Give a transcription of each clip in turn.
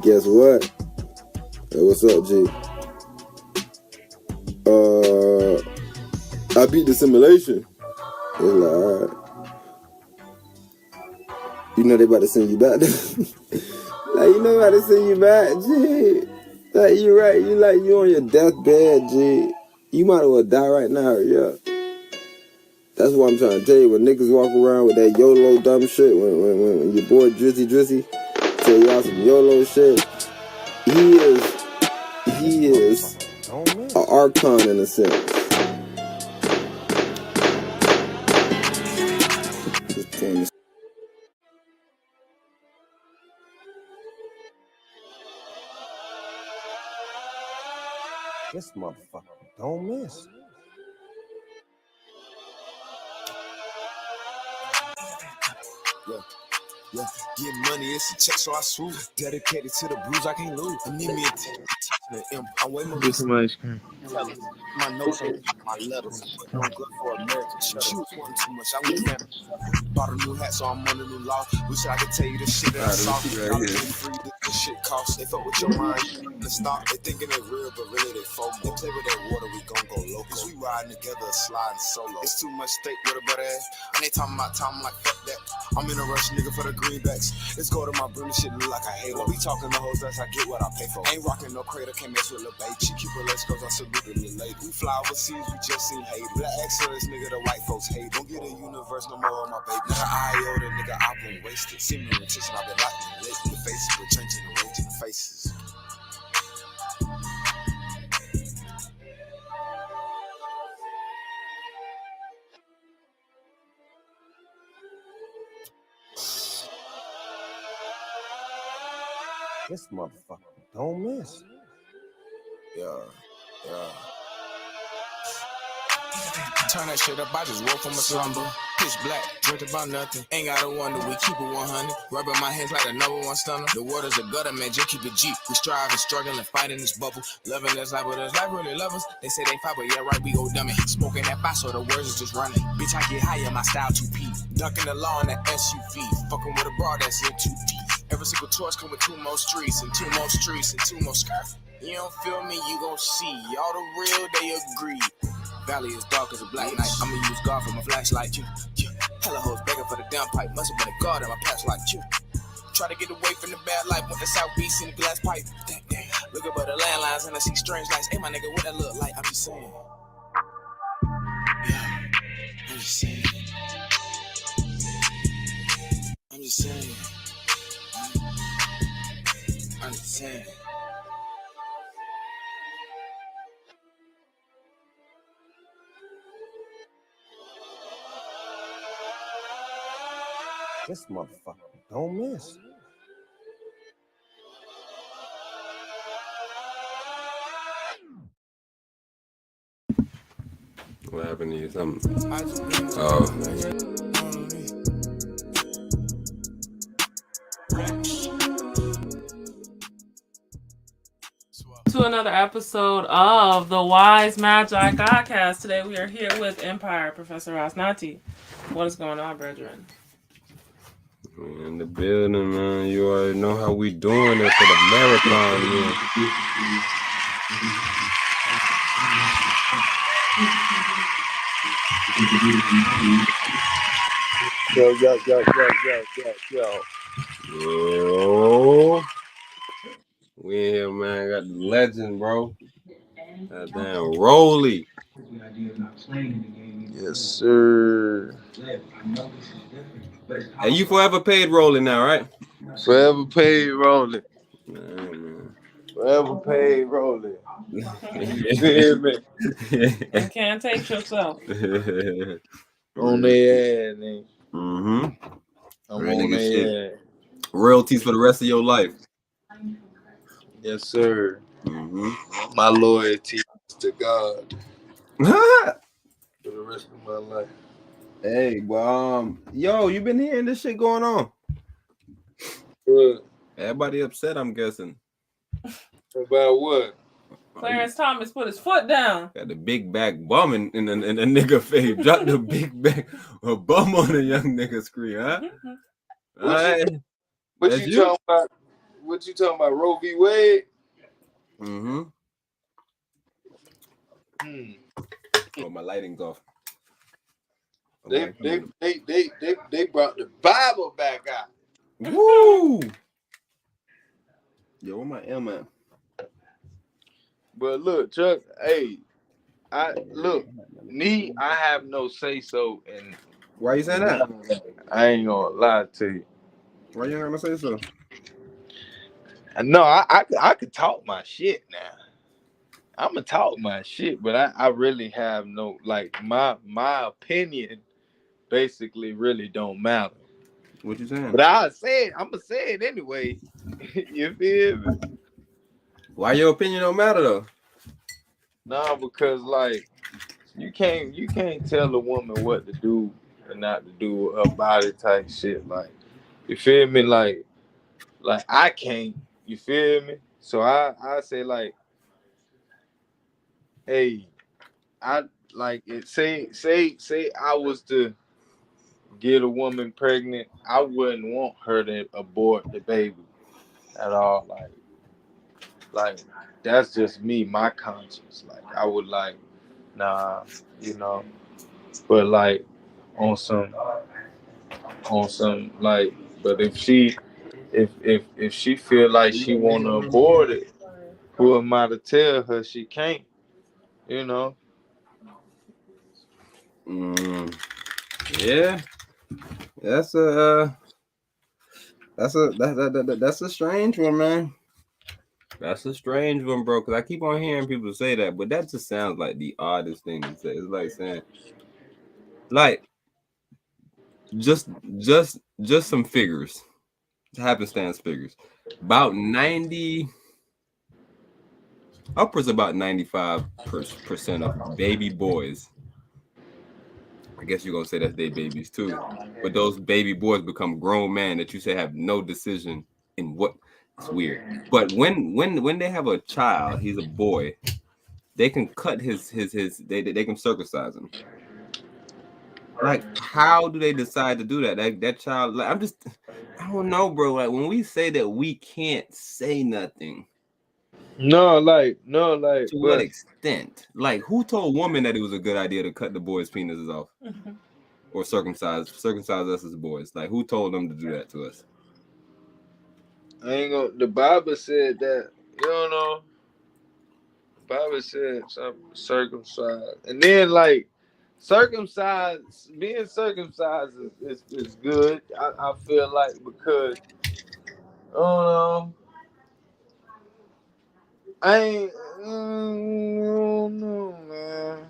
Guess what? Hey, what's up, G? I beat the simulation. It's like, all right. You know they about to send you back. Like, you know about to send you back, G. Like, you right. You on your deathbed, G. You might as well die right now, yeah. That's what I'm trying to tell you. When niggas walk around with that YOLO dumb shit, when your boy Drizzy tell y'all some YOLO shit, he is an archon in a sense. This motherfucker don't miss. Yeah, getting money, it's a check, so I swoop. Dedicated to the blues, I can't lose. I need me a touching I'm way more. Get some ice cream. My notes on my letters. I'm good for American shit. She was wanting too much. I went down. Bought a new hat, so I'm on a new law. Wish I could tell you the shit that I saw. Free this shit costs. They fuck with your mind. The stop, they thinking they real, but really they folk. They play with that water, we gon' go low. Cause we riding together, sliding solo. It's too much steak with a butt ass. And they talking about time, I'm like, fuck that. I'm in a rush, nigga, for the greenbacks. Let's go to my brim, shit look like I hate her. We talking the hoes, that's I get what I pay for. Ain't rocking no crater, can't mess with Lil' Babe. She keep her legs closed, I salute her Lil' Lady. We fly overseas, we just seen hate. Black excellence, nigga, the white folks hate. Don't get a universe no more on my baby. Nigga, iota, nigga, I've been wasted. See me in attention, I've been locked in late in the faces, but changing the range in the faces. This motherfucker don't miss. Yeah. Turn that shit up, I just woke from a slumber. Pitch black, drink about nothing. Ain't gotta wonder, we keep it 100. Rubbing my hands like a number one stunner. The water's a gutter, man, just keep it G. We strive and struggle and fight in this bubble. Loving this life, but this life really love us. They say they fight, but yeah, right, we go dummy. Smoking that fire, so the words is just running. Bitch, I get higher, my style 2P. Ducking the law in that SUV. Fucking with a broad that's in 2D. Every single torch come with 2 more streets, and 2 more streets, and 2 more skirts. You don't feel me, you gon' see. All the real, they agree. Valley is dark as a black night. I'ma use God for my flashlight. Hella hoes begging for the downpipe. Must have been a God in my past life. Try to get away from the bad life. Went to Southeast in the glass pipe. Damn. Look up at the landlines and I see strange lights. Hey, my nigga, what that look like? I'm just saying. Yeah, I'm just saying. I'm just saying. I'm just saying. This motherfucker don't miss. What happened to you? Something? Oh. To another episode of the Wise Magi Godcast. Today we are here with Empire, Professor Ras Natty. What is going on, brethren? We in the building, man. You already know how we doing it for the marathon, man. Yo. We in here, man. Got the legend, bro. That damn Rolly. Yes, sir. Hey, you forever paid Rolly now, right? Forever paid rolling. Man. Forever paid rolling. You can't take yourself. On their ass, man. Mm-hmm. I'm on their ass. Royalties for the rest of your life. Yes, sir. Mm-hmm. My loyalty is to God for the rest of my life. Hey, well, yo, you been hearing this shit going on? What? Everybody upset, I'm guessing. About what? Clarence Thomas put his foot down. Got the big back bum in the nigga face. Drop the big back a bum on the young nigga screen, huh? What you talking about? what you talking about? Roe v. Wade? Mm-hmm. Oh, my lighting's off. They brought the Bible back out. Woo! Yo, where my M at? But look, Chuck, hey, I have no say so, and Why you saying that? I ain't gonna lie to you. Why you ain't gonna say so? No, I could talk my shit now. I'm gonna talk my shit, but I really have no, like, my opinion basically really don't matter. What you saying? But I'm gonna say it anyway. You feel me? Why your opinion don't matter though? No, because like you can't tell a woman what to do and not to do with her body type shit. Like, you feel me? Like I can't. You feel me? So I say, like, hey, I like it. Say I was to get a woman pregnant, I wouldn't want her to abort the baby at all. Like that's just me, my conscience. Like, I would like, nah, you know. But like on some like, but if she feel like she wanna abort it, who am I to tell her she can't? You know. Yeah, that's a strange one, man. That's a strange one, bro. Because I keep on hearing people say that, but that just sounds like the oddest thing to say. It's like saying, like, just some figures, happenstance figures. About 95% of baby boys. I guess you're gonna say that's their babies too, but those baby boys become grown men that you say have no decision in what. It's weird, but when they have a child, he's a boy. They can cut his they can circumcise him. Like, how do they decide to do that? That child, like, I don't know, bro. Like, when we say that we can't say nothing. No, like, to what extent? Like, who told women that it was a good idea to cut the boys' penises off or circumcise us as boys? Like, who told them to do that to us? I ain't gonna. The Bible said that, you know. The Bible said something circumcised, and then like being circumcised is good. I feel like, because I don't know, man.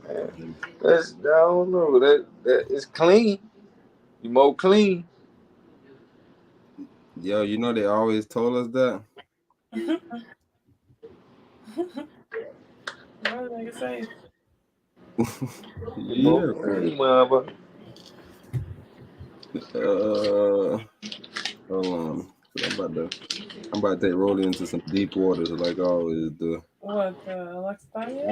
I don't know. That is clean. You more clean. Yo, you know they always told us that. What did I say? Yeah. Hold on. I'm about to take Rolly into some deep waters like I always do. What, Alexithymia?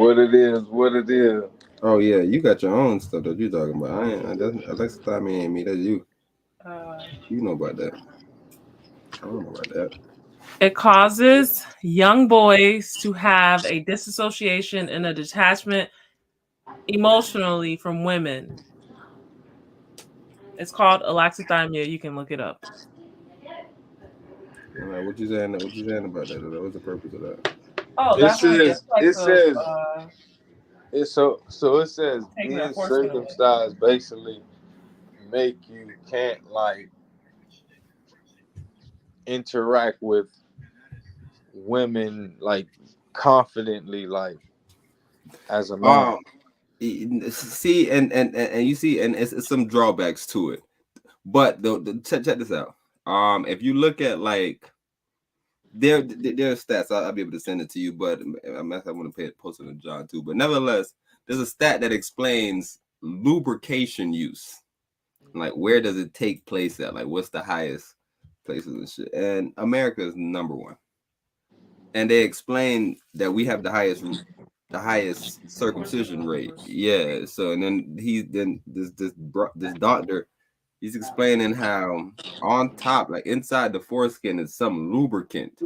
What it is. Oh yeah, you got your own stuff that you're talking about. Alexithymia ain't me, that's you. You know about that. I don't know about that. It causes young boys to have a disassociation and a detachment emotionally from women. It's called alexithymia. You can look it up. What you saying about that? What's the purpose of that? Oh, it says being circumcised basically make you can't like interact with women like confidently, like as a man. See, and you see, and it's some drawbacks to it. But check this out. If you look at like their stats, I'll be able to send it to you. But I want to post it in John too. But nevertheless, there's a stat that explains lubrication use. Like, where does it take place at? Like, what's the highest places and shit? And America is number one. And they explain that we have the highest circumcision rate. Yeah. So, and then this doctor, He's explaining how on top, like inside the foreskin, is some lubricant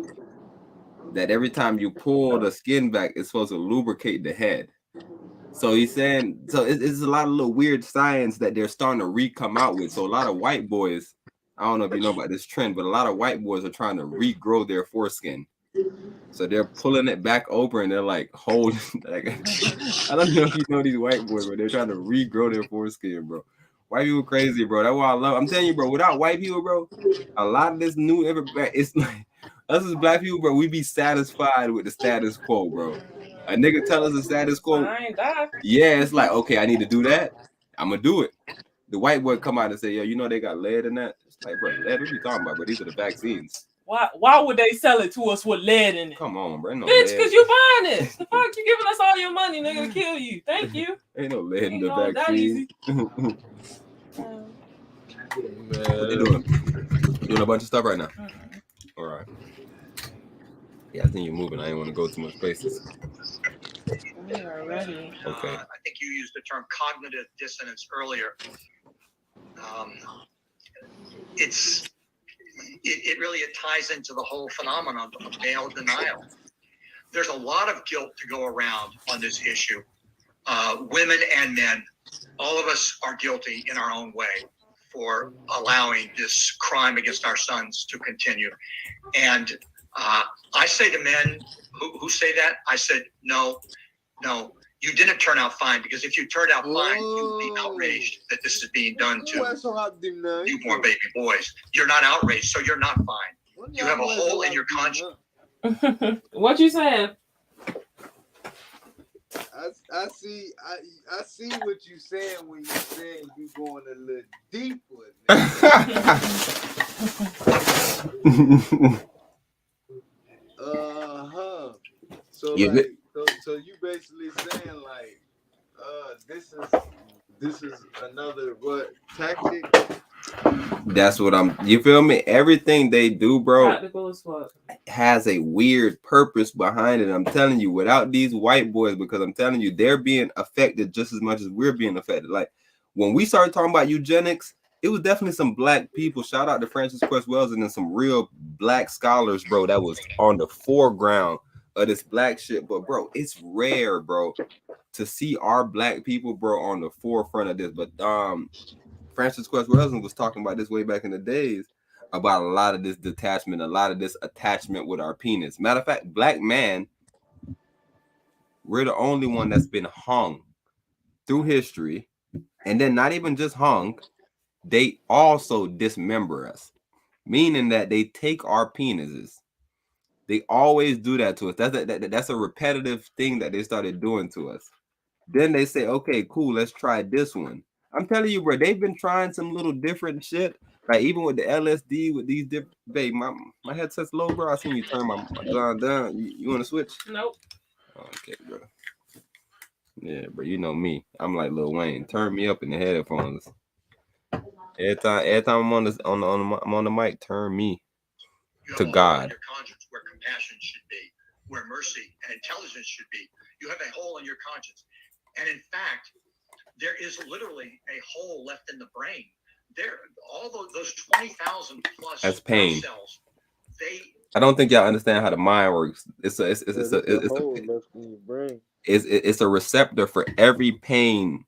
that every time you pull the skin back, it's supposed to lubricate the head. So he's saying, so it's a lot of little weird science that they're starting to re-come out with. So a lot of white boys, I don't know if you know about this trend, but a lot of white boys are trying to regrow their foreskin. So they're pulling it back over and they're like holding, like, I don't know if you know these white boys, but they're trying to regrow their foreskin, bro. White people crazy, bro. That's why I love. I'm telling you, bro. Without white people, bro, a lot of this new, it's like us as black people, bro. We be satisfied with the status quo, bro. A nigga tell us the status quo. Yeah, it's like, okay, I need to do that. I'm gonna do it. The white boy come out and say, yo, you know they got lead in that. It's like, bro, lead. What you talking about, bro? These are the vaccines. Why would they sell it to us with lead in it? Come on, bro. No bitch, because you buying it. The fuck, you giving us all your money, nigga, to kill you. Thank you. Ain't no lead in the vaccine. What they doing? Doing a bunch of stuff right now. All right. Yeah, I think you're moving. I didn't want to go too much places. We are ready. Okay. I think you used the term cognitive dissonance earlier. It ties into the whole phenomenon of male denial. There's a lot of guilt to go around on this issue. Women and men, all of us are guilty in our own way for allowing this crime against our sons to continue. And I say to men who say that, I said, no, you didn't turn out fine, because if you turned out fine, you'd be outraged that this is being done to newborn baby boys. You're not outraged, so you're not fine. You have a hole in your conscience. What you saying? I see what you saying when you saying you going a little deep with it. So like, so you basically saying like, this is another what tactic? That's what you feel me? Everything they do, bro, Practical as fuck, has a weird purpose behind it. I'm telling you, without these white boys, because I'm telling you, they're being affected just as much as we're being affected. Like when we started talking about eugenics, it was definitely some black people. Shout out to Francis Quest Wells and then some real black scholars, bro, that was on the foreground of this black shit. But bro, it's rare, bro, to see our black people, bro, on the forefront of this. But Francis Quest Wells was talking about this way back in the days about a lot of this detachment, a lot of this attachment with our penis. Matter of fact, black man, we're the only one that's been hung through history, and then not even just hung, they also dismember us, meaning that they take our penises. They always do that to us. That's a repetitive thing that they started doing to us. Then they say, okay, cool, let's try this one. I'm telling you, bro, they've been trying some little different shit. Like even with the LSD, with these different, babe, my headset's low, bro. I seen you turn my John down. You want to switch? Nope. Okay, bro. Yeah, bro, you know me. I'm like Lil Wayne. Turn me up in the headphones. Every time I'm on the mic, turn me to God. Your conscience, where compassion should be, where mercy and intelligence should be. You have a hole in your conscience, and in fact, there is literally a hole left in the brain. There, all those 20,000 plus that's pain. cells. I don't think y'all understand how the mind works. It's a hole left in your brain. It's a receptor for every pain,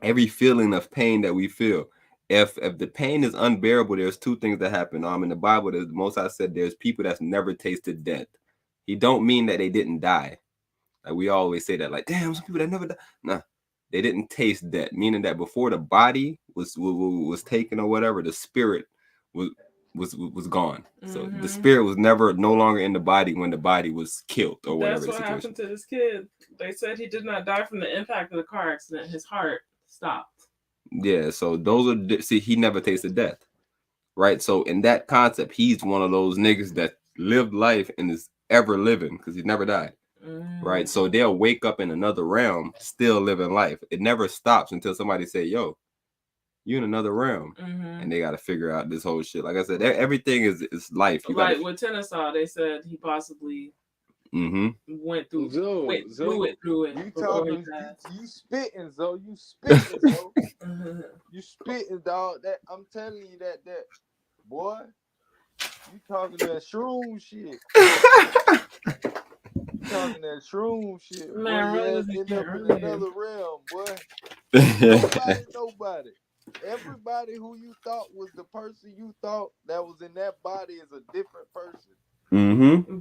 every feeling of pain that we feel. If the pain is unbearable, there's two things that happen. In the Bible, the Most High said there's people that's never tasted death. He don't mean that they didn't die. Like we always say that, like, damn, some people that never die. Nah, they didn't taste death, meaning that before the body was taken or whatever, the spirit was gone. So the spirit was no longer in the body when the body was killed or whatever. That's what happened to this kid. They said he did not die from the impact of the car accident. His heart stopped. Yeah, so he never tasted death, right? So in that concept, he's one of those niggas that lived life and is ever living because he never died, right? So they'll wake up in another realm, still living life. It never stops until somebody say, yo, you in another realm, and they got to figure out this whole shit. Like I said, everything is life. Like with Tennyson, they said he possibly went through Zo, it through it. You before he talking? passed. You spitting, Zo? You spitting, Zo? You spitting, dog? That I'm telling you that boy. You talking that shroom shit? You talking that shroom shit, boy? Man, really You was end a up kid in earlier. another realm, boy. Nobody. Everybody who you thought was the person you thought that was in that body is a different person.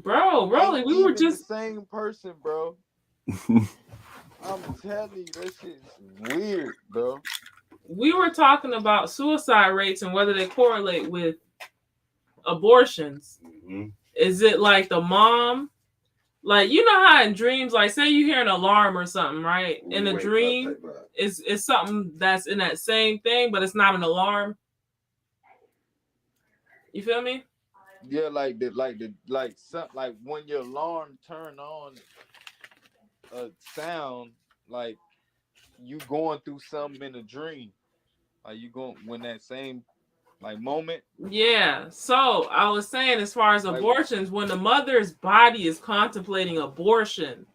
Bro, really, we were just the same person, bro. I'm telling you, that shit's weird, bro. We were talking about suicide rates and whether they correlate with abortions. Is it like the mom? Like, you know how in dreams, like say you hear an alarm or something, right? In a dream, it's something that's in that same thing, but it's not an alarm. You feel me? Yeah, like when your alarm turn on a sound, like you going through something in a dream. Like you going when that same like moment. Yeah. So I was saying, as far as abortions, when the mother's body is contemplating abortion,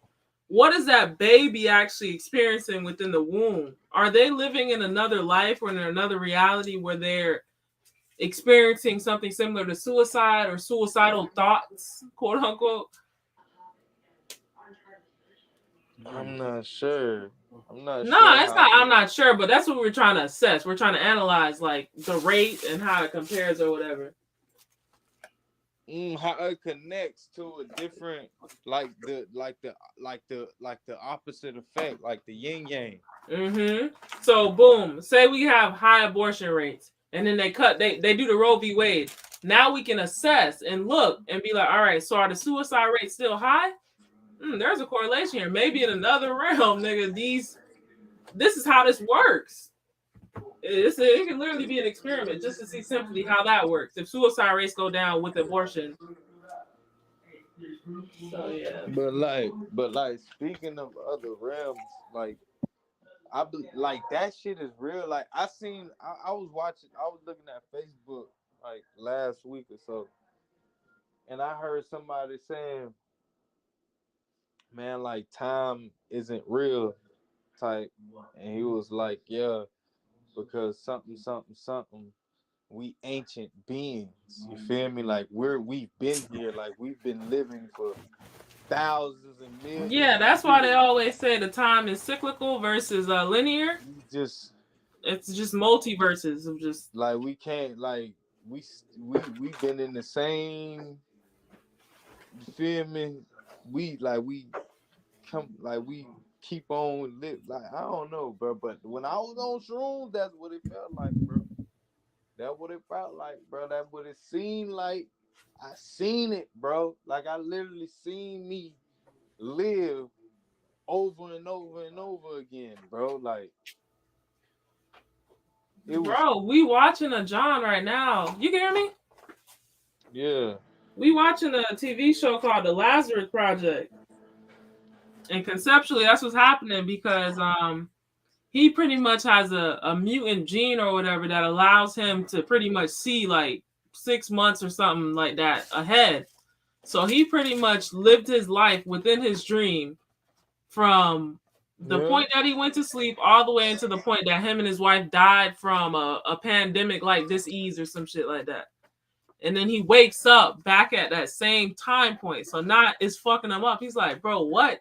what is that baby actually experiencing within the womb? Are they living in another life or in another reality where they're experiencing something similar to suicide or suicidal thoughts, quote unquote? I'm not sure. No, it's not. I'm not sure, but that's what we're trying to assess. We're trying to analyze like the rate and how it compares or whatever. How it connects to a different, like the opposite effect, like the yin yang. So boom, say we have high abortion rates, and then they do the Roe v. Wade. Now we can assess and look and be like, all right, so are the suicide rates still high? There's a correlation here. Maybe in another realm, nigga, this is how this works. It can literally be an experiment just to see simply how that works. If suicide rates go down with abortion. So yeah. But like speaking of other realms, like like that shit is real. Like I was looking at Facebook like last week or so, and I heard somebody saying, man, like time isn't real type. And he was like, yeah, because something, we ancient beings. You feel me? Like we've been here, like we've been living for thousands and millions. Yeah, that's why they always say the time is cyclical versus linear. It's just multiverses of just like we can't like we've been in the same. You feel me? We keep on live. Like I don't know, bro. But when I was on shrooms, that's what it felt like, bro. That's what it felt like, bro. That's what it seemed like. I seen it, bro. Like I literally seen me live over and over and over again, bro. Like we watching a John right now. You can hear me? Yeah. We watching a TV show called The Lazarus Project. And conceptually, that's what's happening because he pretty much has a mutant gene or whatever that allows him to pretty much see like 6 months or something like that ahead. So he pretty much lived his life within his dream from the point that he went to sleep all the way into the point that him and his wife died from a pandemic like disease or some shit like that. And then he wakes up back at that same time point. So now it's fucking him up. He's like, bro, what?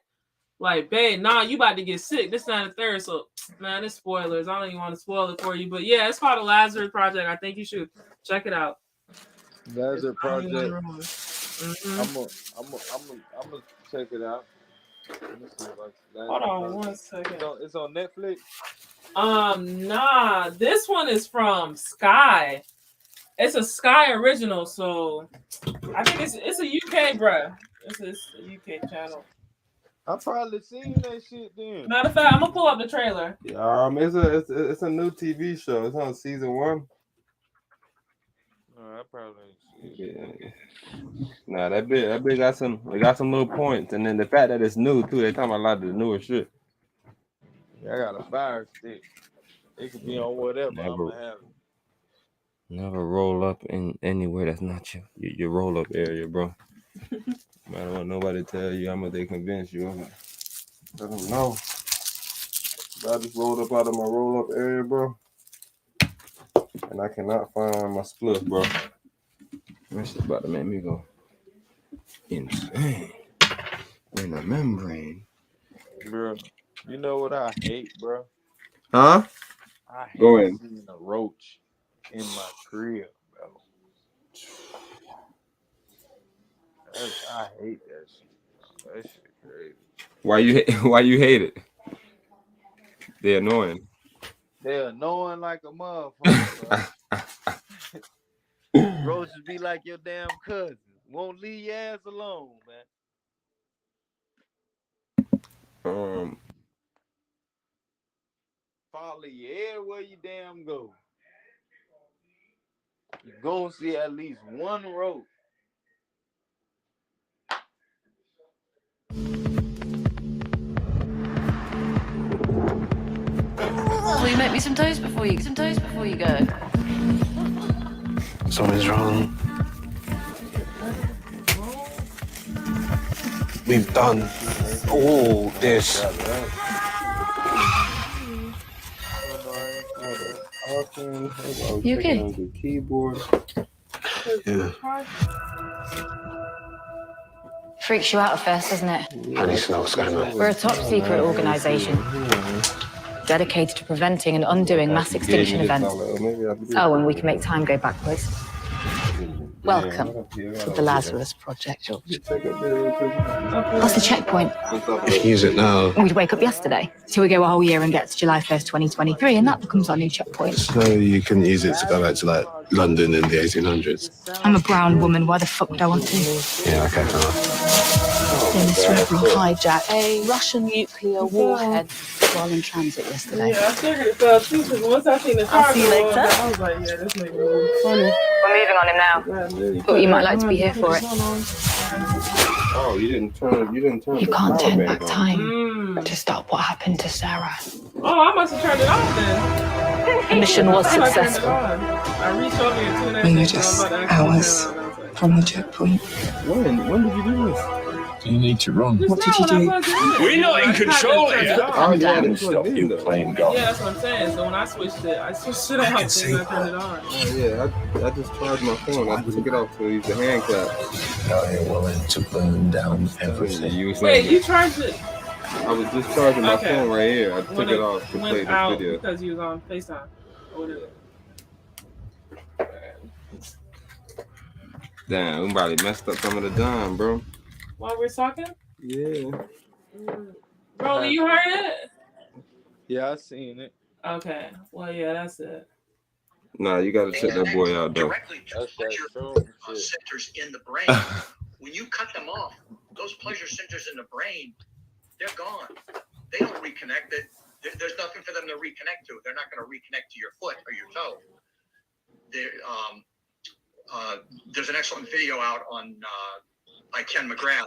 Like, babe, nah, you about to get sick. This, that, and the third. So, man, it's spoilers. I don't even want to spoil it for you. But yeah, it's called The Lazarus Project. I think you should check it out. Lazarus Project. I'm gonna check it out. Hold on 1 second. It's on Netflix. Nah, this one is from Sky. It's a Sky original, so I think it's a UK, bruh. It's a UK channel. I probably seen that shit then. Matter of fact, I'm gonna pull up the trailer. It's a new TV show. It's on season 1. I probably ain't seen it. Nah, that bit got some little points, and then the fact that it's new too. They talking about a lot of the newer shit. Yeah, I got a fire stick. It could be on whatever. I'm gonna have it. Never roll up in anywhere that's not your roll up area, bro. I don't want nobody to tell you how much they convince you. I don't know. I just rolled up out of my roll-up area, bro. And I cannot find my split, bro. This shit about to make me go insane. In the membrane. Bro, you know what I hate, bro? Huh? I hate Go in. seeing a roach in my crib, bro. I hate that shit, bro. That shit crazy. Why you hate it? They're annoying. They're annoying like a motherfucker, bro. Roaches be like your damn cousin. Won't leave your ass alone, man. Follow you everywhere you damn go. You gonna see at least one roach. Will you make me some toast before you go? Something's wrong. We've done all this. You okay? The keyboard. Yeah. Freaks you out at first, doesn't it? I need to know what's going on. We're a top secret organisation dedicated to preventing and undoing mass extinction events. Oh, and we can make time go backwards. Welcome to the Lazarus Project. What's the checkpoint? Use it now. We'd wake up yesterday, so we go a whole year and get to July 1st, 2023, and that becomes our new checkpoint. So you can use it to go back to like London in the 1800s. I'm a brown woman. Why the fuck would I want to? Yeah, okay. In a cerebral hijack a Russian nuclear warhead while in transit yesterday. Yeah, I figured it fell too, because once I seen the car, I'll see you later. I was like, yeah, this nigga really funny. We're moving on him now. But you might like to be here for it. Oh, you didn't turn. You can't turn back time to stop what happened to Sarah. Oh, I must have turned it off then. The mission was I turned it successful. on. I reached over here 2 We were just hours from the checkpoint. When did you do this? You need to run. What did you do? We're not in control here. Calm down. Stop you playing golf. Yeah, that's what I'm saying. So when I switched it out and I turned it on. Oh yeah, I just charged my phone. I took it off to use the hand clap. Out here willing to burn down everything. Wait, you charged it? I was just charging my phone right here. I took it off to play this video. Because you was on FaceTime. Or whatever. Damn, we probably messed up some of the dime, bro. While we're talking? Yeah. Bro, you heard it? Yeah, I seen it. Okay. Well, yeah, that's it. Nah, you gotta check that boy out though. Directly to pleasure centers in the brain. When you cut them off, those pleasure centers in the brain, they're gone. They don't reconnect. There's nothing for them to reconnect to. They're not going to reconnect to your foot or your toe. There's an excellent video out on by Ken McGrath,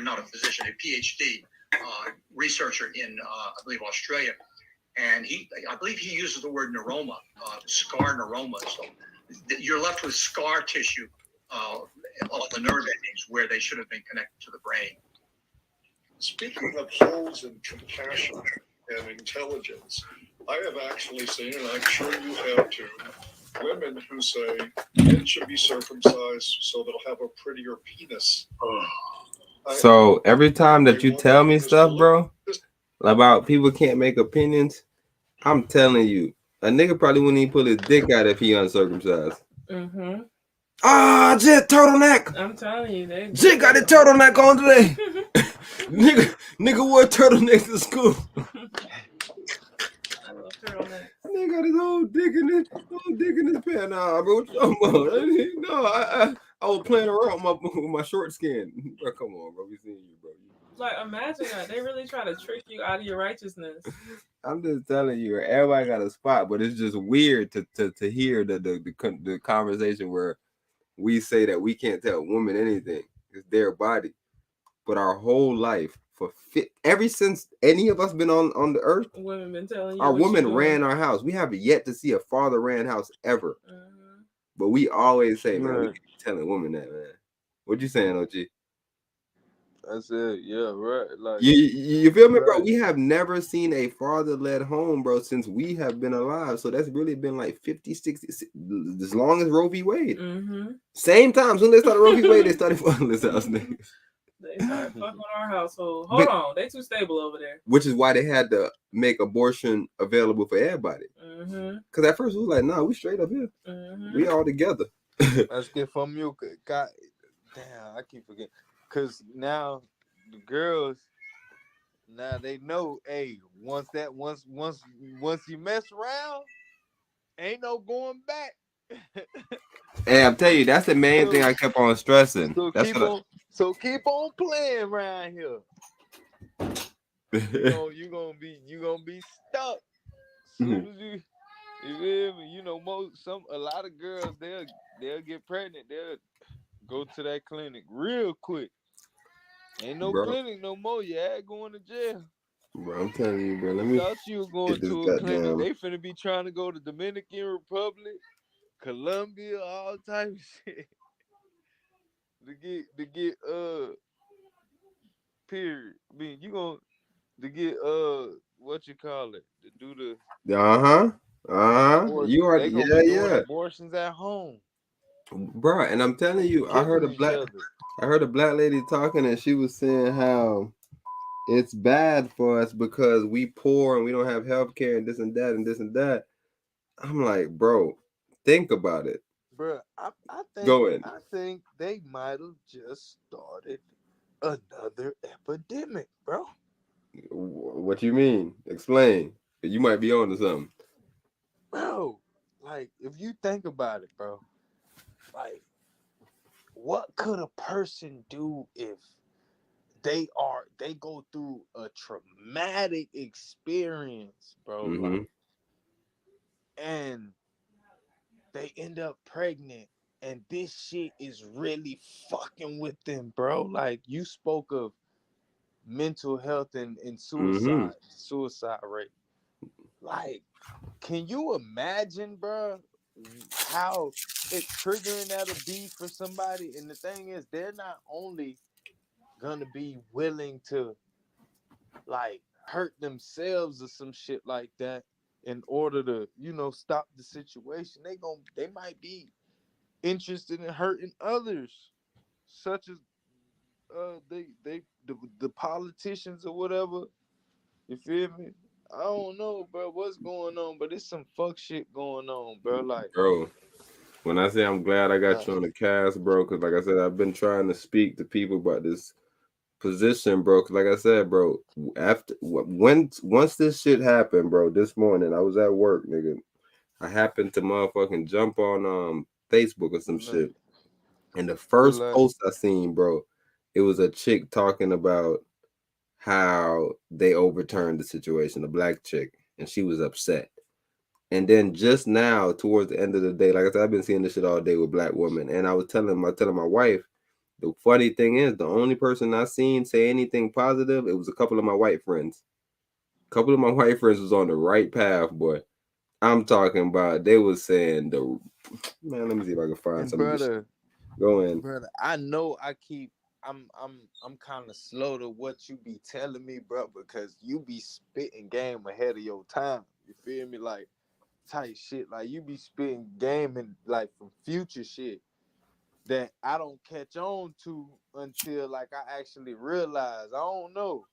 not a physician, a PhD researcher in, I believe, Australia. And I believe he uses the word neuroma, scar neuroma. So you're left with scar tissue on the nerve endings where they should have been connected to the brain. Speaking of holes in compassion and intelligence, I have actually seen, and I'm sure you have too, women who say men should be circumcised so they'll have a prettier penis. So every time that you tell me stuff, bro, about people can't make opinions, I'm telling you, a nigga probably wouldn't even pull his dick out if he uncircumcised. Mm-hmm. Ah, Jit turtleneck. I'm telling you, Jit got a turtleneck on today. nigga wore turtlenecks to school. I love turtleneck. Nigga got his whole dick in his pants. Nah, bro, what you talking about? No, I was playing around with my short skin. Bro, come on, bro. We seen you, bro. Like, imagine that. They really try to trick you out of your righteousness. I'm just telling you, everybody got a spot, but it's just weird to hear the conversation where we say that we can't tell women anything. It's their body. But our whole life, ever since any of us been on the earth, women been telling you our women ran our house. We have yet to see a father ran house ever. But we always say, man, we Right. telling women that, man. What you saying, OG? I said, yeah, right. Like, You feel me, bro? right. We have never seen a father-led home, bro, since we have been alive. So that's really been like 50, 60, as long as Roe v. Wade. Mm-hmm. Same time, soon as they started Roe v. Wade, they started fucking this house niggas. They started fucking our household. Hold on, they too stable over there. Which is why they had to make abortion available for everybody. Because at first it was like, nah, we straight up here. We all together. Let's get from you. God, damn, I keep forgetting. Because now the girls, now they know, hey, once you mess around, ain't no going back. Hey, I'm telling you, that's the main thing I kept on stressing. So keep on playing around here. you gonna be stuck. Soon as you feel me? You know, a lot of girls they'll get pregnant. They'll go to that clinic real quick. Ain't no clinic no more. You ain't going to jail. Bro, I'm telling you, bro. Let me thought you were going to a clinic. They finna be trying to go to Dominican Republic, Colombia, all type of shit. to get period. I mean, you gonna to get what you call it, to do the you are they gonna be doing abortions at home, bro. And I'm telling you, I heard a black lady talking, and she was saying how it's bad for us because we poor and we don't have health care and this and that and this and that. I'm like, bro, think about it. Bro, I think they might have just started another epidemic, bro. What you mean? Explain. You might be on to something. Bro, like, if you think about it, bro, like, what could a person do if they go through a traumatic experience, bro, like, and they end up pregnant, and this shit is really fucking with them, bro. Like, you spoke of mental health and suicide rate. Like, can you imagine, bro, how triggering that'll be for somebody? And the thing is, they're not only gonna be willing to like hurt themselves or some shit like that in order to, stop the situation. They might be interested in hurting others, such as the politicians or whatever. You feel me? I don't know, bro, what's going on, but it's some fuck shit going on, bro. Like, bro, when I say I'm glad I got you on the cast, bro, because like I said, I've been trying to speak to people about this position, bro. Because like I said, bro, once this shit happened, bro, this morning I was at work, nigga. I happened to motherfucking jump on Facebook or some shit, and the first post I seen, bro, it was a chick talking about how they overturned the situation, a black chick, and she was upset. And then just now, towards the end of the day, like I said, I've been seeing this shit all day with black women, and I was telling my wife, the funny thing is, the only person I seen say anything positive, it was a couple of my white friends. A couple of my white friends was on the right path, boy. I'm talking about they was saying man. Let me see if I can find some. Brother, go in, brother. I know I'm kind of slow to what you be telling me, bro, because you be spitting game ahead of your time. You feel me? Like, type shit. Like, you be spitting game and like from future shit that I don't catch on to until like I actually realize. I don't know.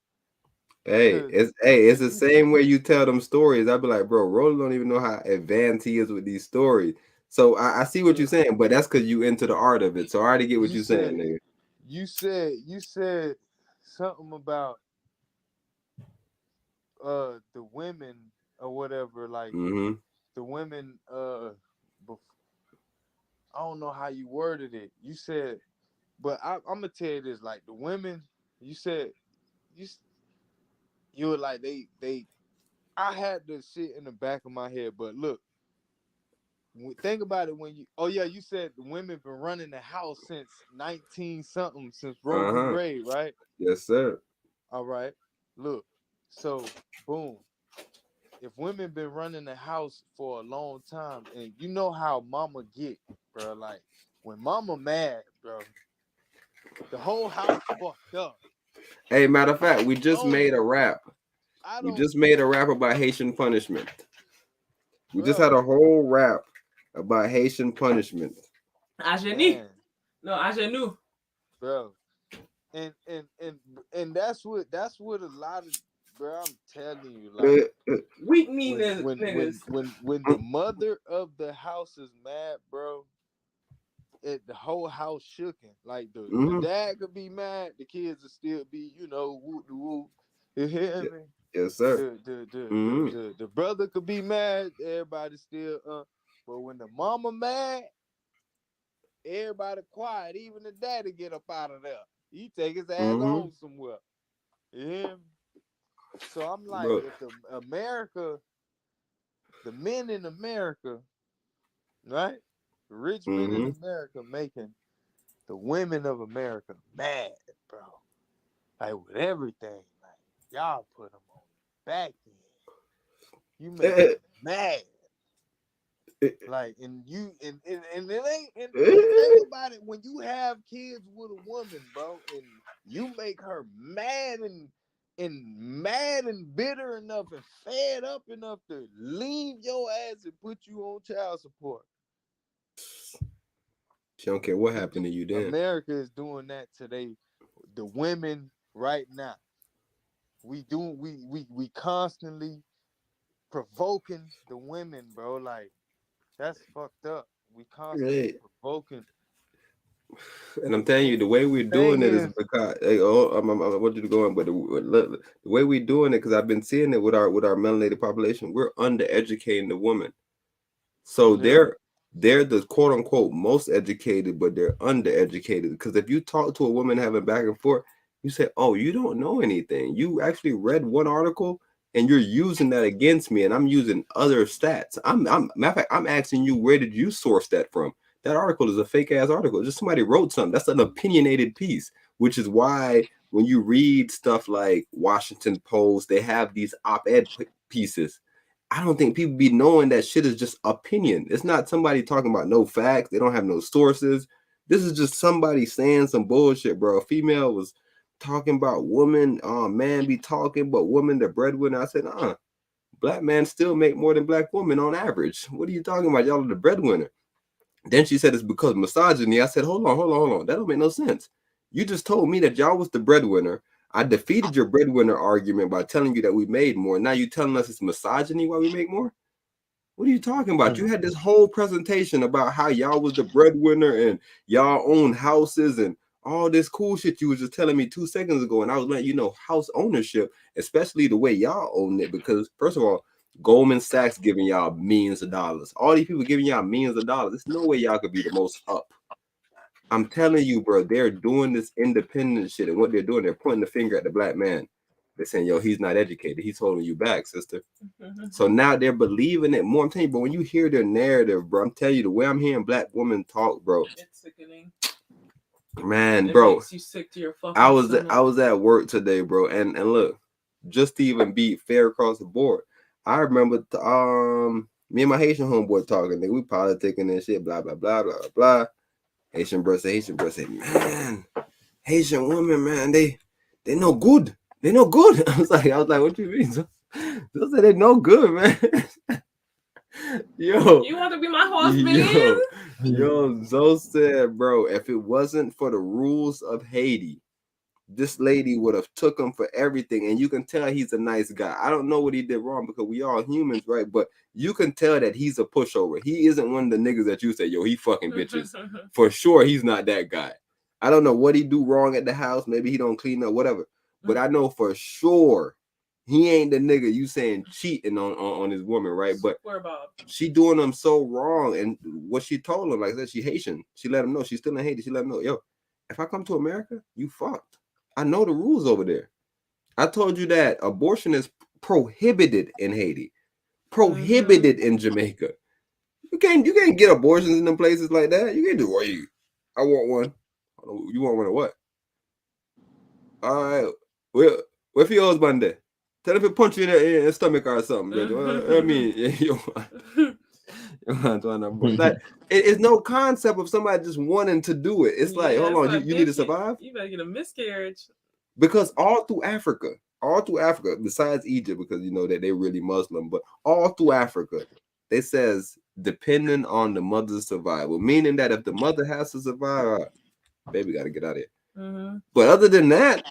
It's the same way you tell them stories. I'd be like, bro, Roland don't even know how advanced he is with these stories. So I see what you're saying, but that's because you into the art of it. So I already get what you're saying, nigga. You said something about the women or whatever, like the women I don't know how you worded it. You said, but I'm gonna tell you this, like the women, you said you were like they I had the shit in the back of my head, but look, think about it when you said the women been running the house since 19 something, since Roe v. Wade, right? Yes, sir. All right. Look, so boom. If women been running the house for a long time, and you know how mama get bro. Like when mama mad, bro, the whole house fucked up. Hey, matter of fact, we just Oh, made a rap. We just made a rap about Haitian punishment. We just had a whole rap about Haitian punishment. Ageni. No, Agenu. Bro. And that's what a lot of, bro, I'm telling you, like weak niggas. When the mother of the house is mad, bro, the whole house shooken. Like the dad could be mad, the kids will still be, you know, whoop the whoop. You hear me? Yes, sir. The brother could be mad, everybody still but when the mama mad, everybody quiet, even the daddy get up out of there. He take his ass on somewhere. You hear me? So I'm like, if the men in America, right? The rich men in America making the women of America mad, bro. Like with everything. Like y'all put them on the back end. You make them mad. Like and it ain't and think about it, when you have kids with a woman, bro, and you make her mad and bitter enough and fed up enough to leave your ass and put you on child support. She don't care what happened to you then. America is doing that today. The women right now. We constantly provoking the women, bro. Like that's fucked up. We constantly provoking. And I'm telling you, the way we're doing it is because I want you to go on, but the way we're doing it, because I've been seeing it with our melanated population, we're undereducating the woman. So they're the quote unquote most educated, but they're undereducated. Because if you talk to a woman having back and forth, you say, "Oh, you don't know anything. You actually read one article and you're using that against me, and I'm using other stats. Matter of fact, I'm asking you, where did you source that from? That article is a fake ass article. Just somebody wrote something. That's an opinionated piece, which is why when you read stuff like Washington Post, they have these op-ed pieces. I don't think people be knowing that shit is just opinion. It's not somebody talking about no facts. They don't have no sources. This is just somebody saying some bullshit, bro. A female was talking about woman, man be talking, but woman the breadwinner. I said, black men still make more than black women on average. What are you talking about? Y'all are the breadwinner. Then she said it's because of misogyny. I said, hold on. That don't make no sense. You just told me that y'all was the breadwinner. I defeated your breadwinner argument by telling you that we made more. Now you telling us it's misogyny why we make more? What are you talking about? You had this whole presentation about how y'all was the breadwinner and y'all own houses and all this cool shit you was just telling me 2 seconds ago. And I was letting you know house ownership, especially the way y'all own it. Because first of all, Goldman Sachs giving y'all millions of dollars. All these people giving y'all millions of dollars. There's no way y'all could be the most up. I'm telling you, bro, they're doing this independent shit. And what they're doing, they're pointing the finger at the black man. They're saying, yo, he's not educated. He's holding you back, sister. So now they're believing it more. I'm telling you, but when you hear their narrative, bro, I'm telling you, the way I'm hearing black women talk, bro. It's sickening. Man, bro. Makes you sick to your fucking I was at work today, bro. And look, just to even be fair across the board, I remember me and my Haitian homeboy talking, nigga, we politicking and shit, blah, blah, blah, blah, blah. Haitian bro say, man, Haitian women, man, they no good. They no good. I was like, what you mean? So say they no good, man. Yo. You want to be my husband? Yo, Zo said, bro, if it wasn't for the rules of Haiti, this lady would have took him for everything. And you can tell he's a nice guy. I don't know what he did wrong because we all humans, right? But you can tell that he's a pushover. He isn't one of the niggas that you say, yo, he fucking bitches. For sure, he's not that guy. I don't know what he do wrong at the house. Maybe he don't clean up, whatever. But I know for sure he ain't the nigga you saying cheating on his woman, right? But she doing him so wrong. And what she told him, like I said, she Haitian. She let him know. She's still in Haiti. She let him know, yo, if I come to America, you fucked. I know the rules over there. I told you that abortion is prohibited in Haiti, prohibited in Jamaica. You can't get abortions in them places like that. You can't do what you. I want one. You want one or what? All right. Well, where for your husband there? Tell him to punch you in the stomach or something. I mean, Like, it's no concept of somebody just wanting to do it. It's like, hold on, you need to survive. You better get a miscarriage. Because all through Africa, besides Egypt, because you know that they're really Muslim, but all through Africa, it says depending on the mother's survival, meaning that if the mother has to survive, baby got to get out of here. Mm-hmm. But other than that,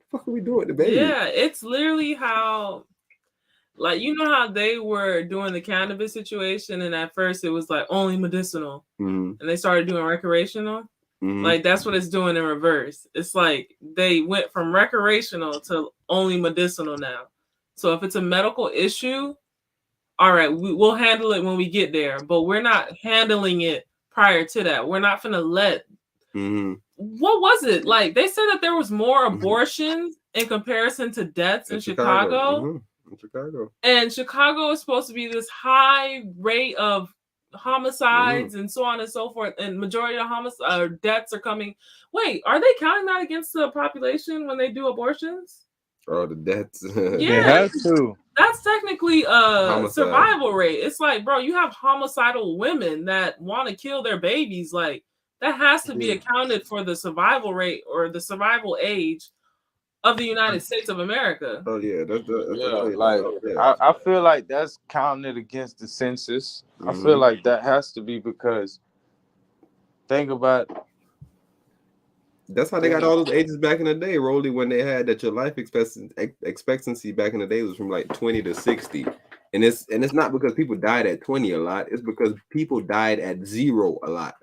what are we doing to baby? Yeah, it's literally how, like, you know how they were doing the cannabis situation, and at first it was like only medicinal, and they started doing recreational. Like, that's what it's doing in reverse. It's like they went from recreational to only medicinal now. So if it's a medical issue, all right, we'll handle it when we get there, but we're not handling it prior to that. We're not gonna let. What was it like? They said that there was more abortions in comparison to deaths in Chicago. In Chicago, and Chicago is supposed to be this high rate of homicides and so on and so forth, and majority of deaths are coming. Wait, are they counting that against the population when they do abortions? Oh, the deaths. Yeah, they have to. That's technically a survival rate. It's like, bro, you have homicidal women that want to kill their babies. Like, that has to be accounted for the survival rate or the survival age of the United States of America. Oh yeah, that's like I feel like that's counted against the census. I feel like that has to be because think about. That's how they got all those ages back in the day, Rolly, when they had that your life expectancy back in the day was from like 20 to 60. And it's not because people died at 20 a lot, it's because people died at 0 a lot.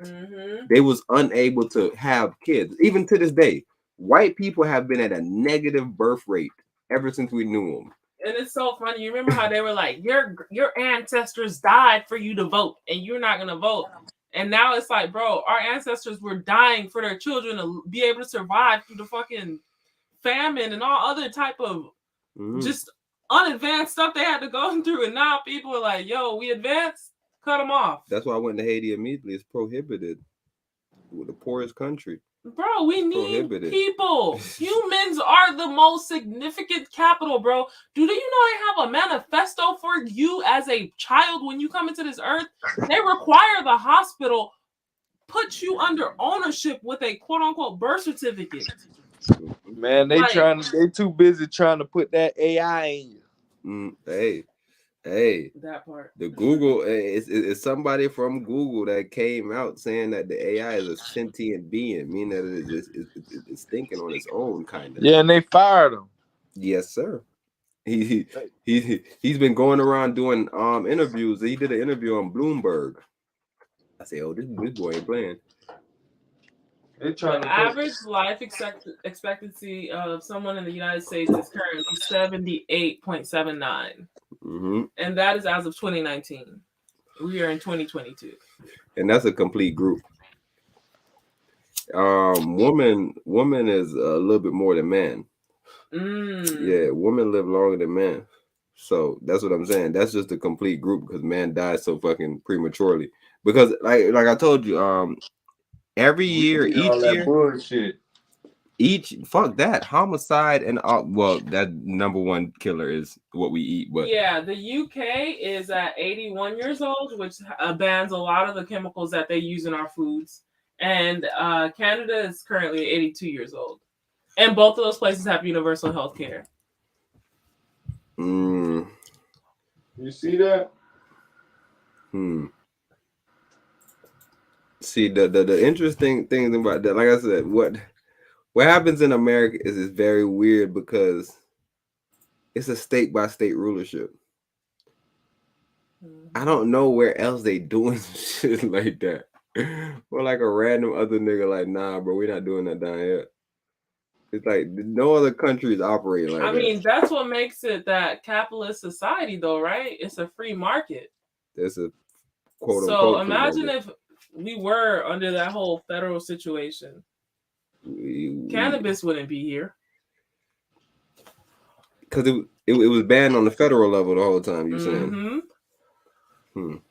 They was unable to have kids. Even to this day, white people have been at a negative birth rate ever since we knew them. And it's so funny. You remember how they were like, your ancestors died for you to vote, and you're not gonna vote. And now it's like, bro, our ancestors were dying for their children to be able to survive through the fucking famine and all other type of just unadvanced stuff they had to go through. And now people are like, yo, we advanced, cut them off. That's why I went to Haiti immediately. It's prohibited. We're the poorest country. Bro, we need people. Humans are the most significant capital, bro. Do you know they have a manifesto for you as a child when you come into this earth? They require the hospital put you under ownership with a quote-unquote birth certificate. Man, they too busy trying to put that AI in you. Hey, that part. The Google it's somebody from Google that came out saying that the AI is a sentient being, meaning that it's thinking on its own, kind of. Yeah, and they fired him. Yes, sir. He's been going around doing interviews. He did an interview on Bloomberg. I say, oh, this boy ain't playing. The average life expectancy of someone in the United States is currently 78.79. And that is as of 2019. We are in 2022. And that's a complete group. Woman is a little bit more than man. Yeah, women live longer than men. So that's what I'm saying. That's just a complete group because man dies so fucking prematurely. Because like I told you, every year, fuck that homicide and that number one killer is what we eat. But yeah, the UK is at 81 years old, which bans a lot of the chemicals that they use in our foods, and Canada is currently 82 years old, and both of those places have universal health care. You see that? See the interesting thing about that, like I said, what happens in America is very weird because it's a state by state rulership. I don't know where else they doing shit like that. Or like a random other nigga like, nah, bro, we're not doing that down here. It's like no other countries operate like that. I mean, that's what makes it that capitalist society, though, right? It's a free market. There's a quote unquote. So imagine if we were under that whole federal situation. Cannabis wouldn't be here. Because it was banned on the federal level the whole time, you're saying? You're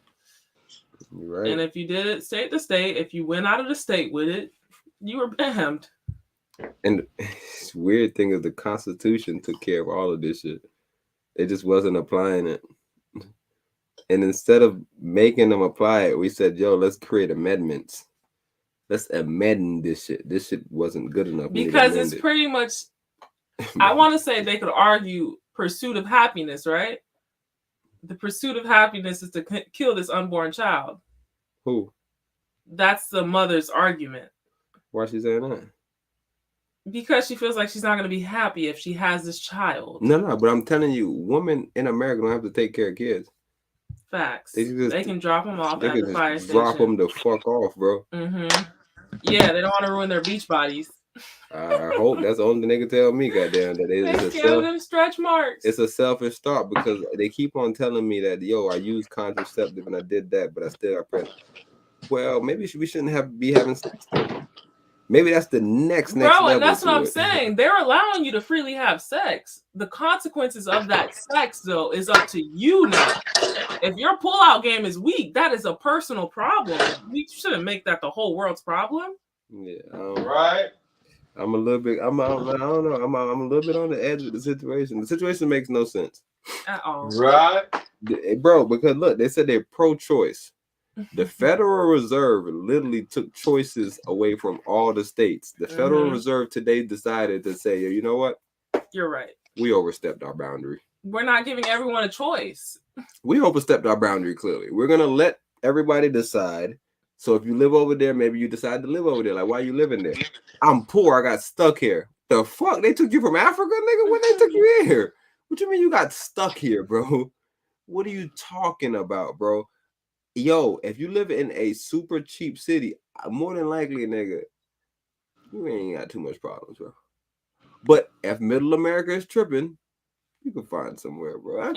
right. And if you did it state to state, if you went out of the state with it, you were banned. And it's weird thing is the Constitution took care of all of this shit. It just wasn't applying it. And instead of making them apply it, we said, yo, let's create amendments. Let's amend this shit. This shit wasn't good enough. Because it's pretty much, I want to say they could argue pursuit of happiness, right? The pursuit of happiness is to kill this unborn child. Who? That's the mother's argument. Why is she saying that? Because she feels like she's not going to be happy if she has this child. No, but I'm telling you, women in America don't have to take care of kids. Facts. They can drop them off at the fire station. Drop them the fuck off, bro. Mm-hmm. Yeah, they don't want to ruin their beach bodies. I hope that's the only thing they can tell me, goddamn. That them stretch marks. It's a selfish thought because they keep on telling me that, yo, I used contraceptive and I did that, but I still got pregnant. Well, maybe we shouldn't be having sex then. Maybe that's the next level. And that's what I'm saying. They're allowing you to freely have sex. The consequences of that sex, though, is up to you now. If your pull-out game is weak, that is a personal problem. We shouldn't make that the whole world's problem. Yeah, right. I'm a little bit. I don't know. I'm a little bit on the edge of the situation. The situation makes no sense at all, right, bro? Because look, they said they're pro-choice. The Federal Reserve literally took choices away from all the states. The Federal Reserve today decided to say, you know what? You're right. We overstepped our boundary. We're not giving everyone a choice. We overstepped our boundary, clearly. We're going to let everybody decide. So if you live over there, maybe you decide to live over there. Like, why are you living there? I'm poor. I got stuck here. The fuck? They took you from Africa, nigga? When they took you here? What you mean you got stuck here, bro? What are you talking about, bro? Yo, if you live in a super cheap city, more than likely, nigga, you ain't got too much problems, bro. But if middle America is tripping, you can find somewhere, bro. I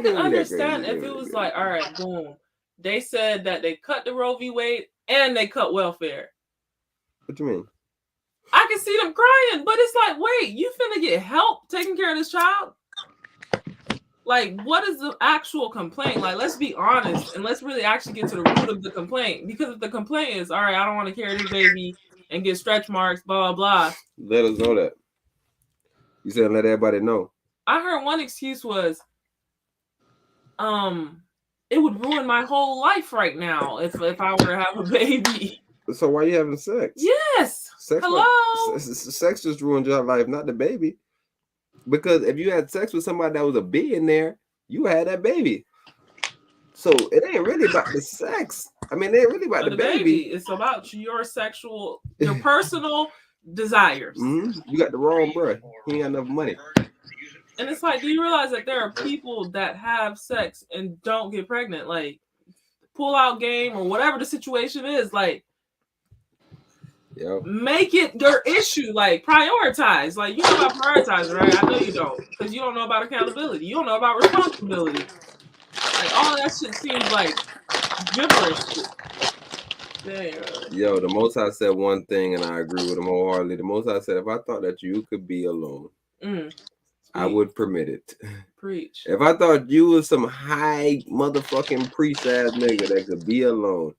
can understand if it was like, all right, boom. They said that they cut the RoevWade and they cut welfare. What you mean? I can see them crying, but it's like, wait, you finna get help taking care of this child? Like, what is the actual complaint? Like, let's be honest and let's really actually get to the root of the complaint. Because if the complaint is, all right, I don't want to carry this baby and get stretch marks, blah, blah, blah. Let us know that. You said let everybody know. I heard one excuse was, it would ruin my whole life right now if I were to have a baby. So why are you having sex? Yes. Hello. Sex just ruined your life, not the baby. Because if you had sex with somebody that was a billionaire, you had that baby. So it ain't really about the sex. I mean, it ain't really about the baby. It's about your personal desires. Mm-hmm. You got the wrong bro. He ain't got enough money. And it's like, do you realize that there are people that have sex and don't get pregnant? Like, pull out game or whatever the situation is, like, make it your issue. Like, prioritize. Like, you know about prioritizing, right? I know you don't, because you don't know about accountability. You don't know about responsibility. Like, all that shit seems like gibberish. Damn. Yo, the Most High said one thing, and I agree with him wholeheartedly. The Most High said, if I thought that you could be alone, I would permit it. Preach. If I thought you was some high motherfucking priest ass nigga that could be alone,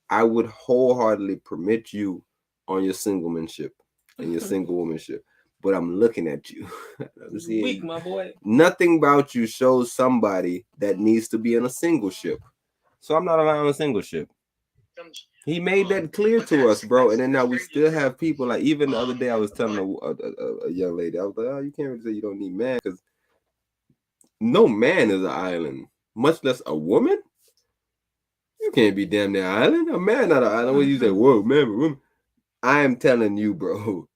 I would wholeheartedly permit you on your singlemanship and your single womanship. But I'm looking at you. I'm seeing weak, my boy. Nothing about you shows somebody that needs to be in a single ship. So I'm not allowing a single ship. He made that clear to us, bro. And then now we still have people, like, even the other day I was telling a young lady, I was like, oh, you can't really say you don't need man, because no man is an island, much less a woman. You can't be damn near island. A man not an island. When you say, whoa, man, woman. I am telling you, bro,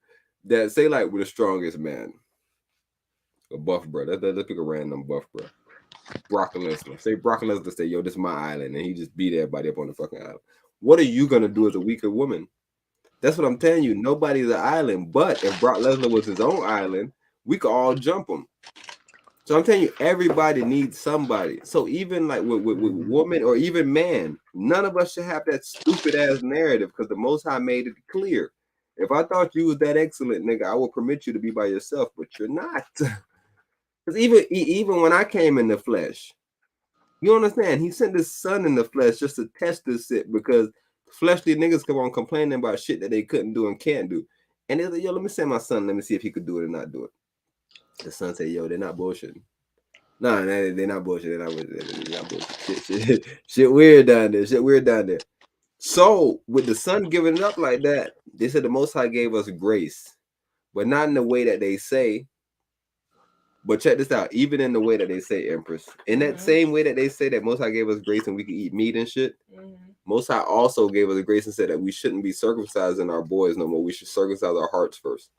that say like we're the strongest man. A buff, bro. Let's pick a random buff, bro. Brock Lesnar. Say Brock Lesnar say, yo, this is my island, and he just beat everybody up on the fucking island. What are you gonna do as a weaker woman? That's what I'm telling you. Nobody's an island. But if Brock Lesnar was his own island, we could all jump him. So I'm telling you, everybody needs somebody. So even like with women or even man, none of us should have that stupid ass narrative, because the Most High made it clear. If I thought you was that excellent, nigga, I would permit you to be by yourself, but you're not. Because even when I came in the flesh, you understand, he sent his son in the flesh just to test this shit, because fleshly niggas come on complaining about shit that they couldn't do and can't do. And they're like, yo, let me send my son, let me see if he could do it or not do it. The son said, yo, they're not bullshitting. Nah, they're not bullshit. They're not bullshit. Shit weird down there. So with the sun giving it up like that, they said the Most High gave us grace, but not in the way that they say. But check this out, even in the way that they say, Empress, in that same way that they say that Most High gave us grace and we can eat meat and shit, Most High also gave us grace and said that we shouldn't be circumcising our boys no more. We should circumcise our hearts first.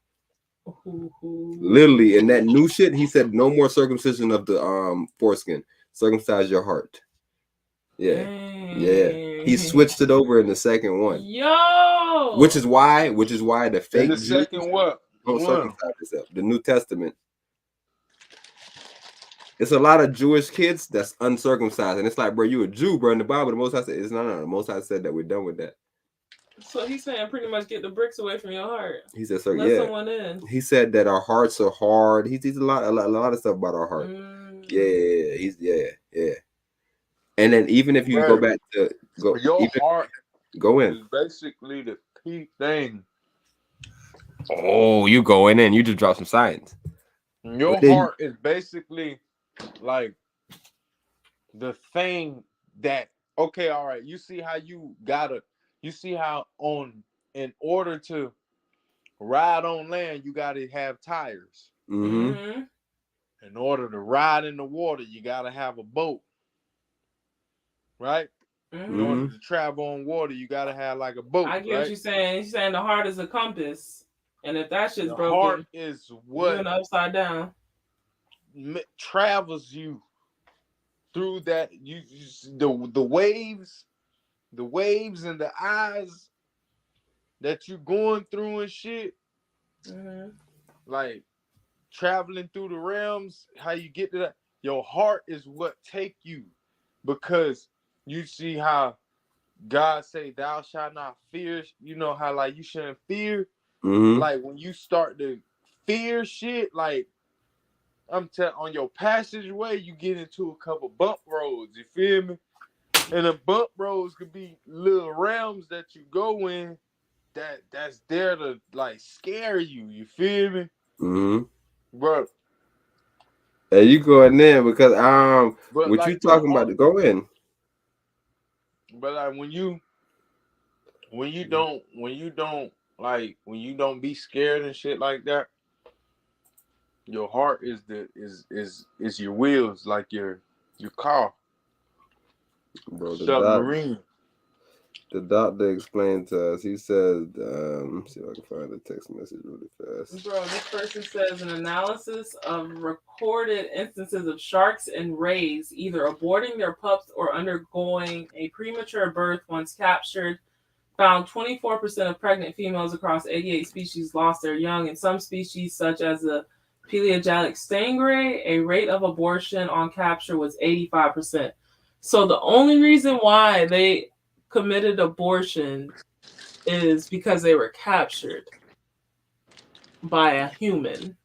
Literally, in that new shit, he said no more circumcision of the foreskin. Circumcise your heart. Yeah. He switched it over in the second one. Yo. Which is why the fake In the Jews second what? don't circumcise themselves. The New Testament. It's a lot of Jewish kids that's uncircumcised, and it's like, bro, you a Jew, bro. In the Bible, the Most High said it's no. The Most High said that we're done with that. So he's saying pretty much get the bricks away from your heart. He said, so let someone in. He said that our hearts are hard. He's a lot of stuff about our heart. Yeah. And then even if you go back to your heart, go in. Is basically the key thing. Oh, you going in? You just dropped some science. Your heart is basically like the thing that, okay, all right, you see how in order to ride on land, you gotta have tires. In order to ride in the water, you gotta have a boat. Right? In order to travel on water, you gotta have like a boat. I get what you're saying. You're saying the heart is a compass. And if that shit's broken, heart is what you're upside down. Travels you through that. The waves and the eyes that you're going through and shit. Like traveling through the realms, how you get to that. Your heart is what take you, because you see how God say, "Thou shalt not fear." You know how like you shouldn't fear. Like when you start to fear shit, like I'm telling, on your passageway, you get into a couple bump roads. You feel me? And the bump roads could be little realms that you go in that's there to like scare you. You feel me? Bro. Hey, you going there because but what like you talking about to go in? But like when you don't be scared and shit like that, your heart is your wheels, like your car. Bro, submarine. The doctor explained to us. He said, let me see if I can find the text message really fast. Bro, this person says an analysis of recorded instances of sharks and rays either aborting their pups or undergoing a premature birth once captured found 24% of pregnant females across 88 species lost their young. In some species, such as the pelagic stingray, a rate of abortion on capture was 85%. So the only reason why they committed abortion is because they were captured by a human.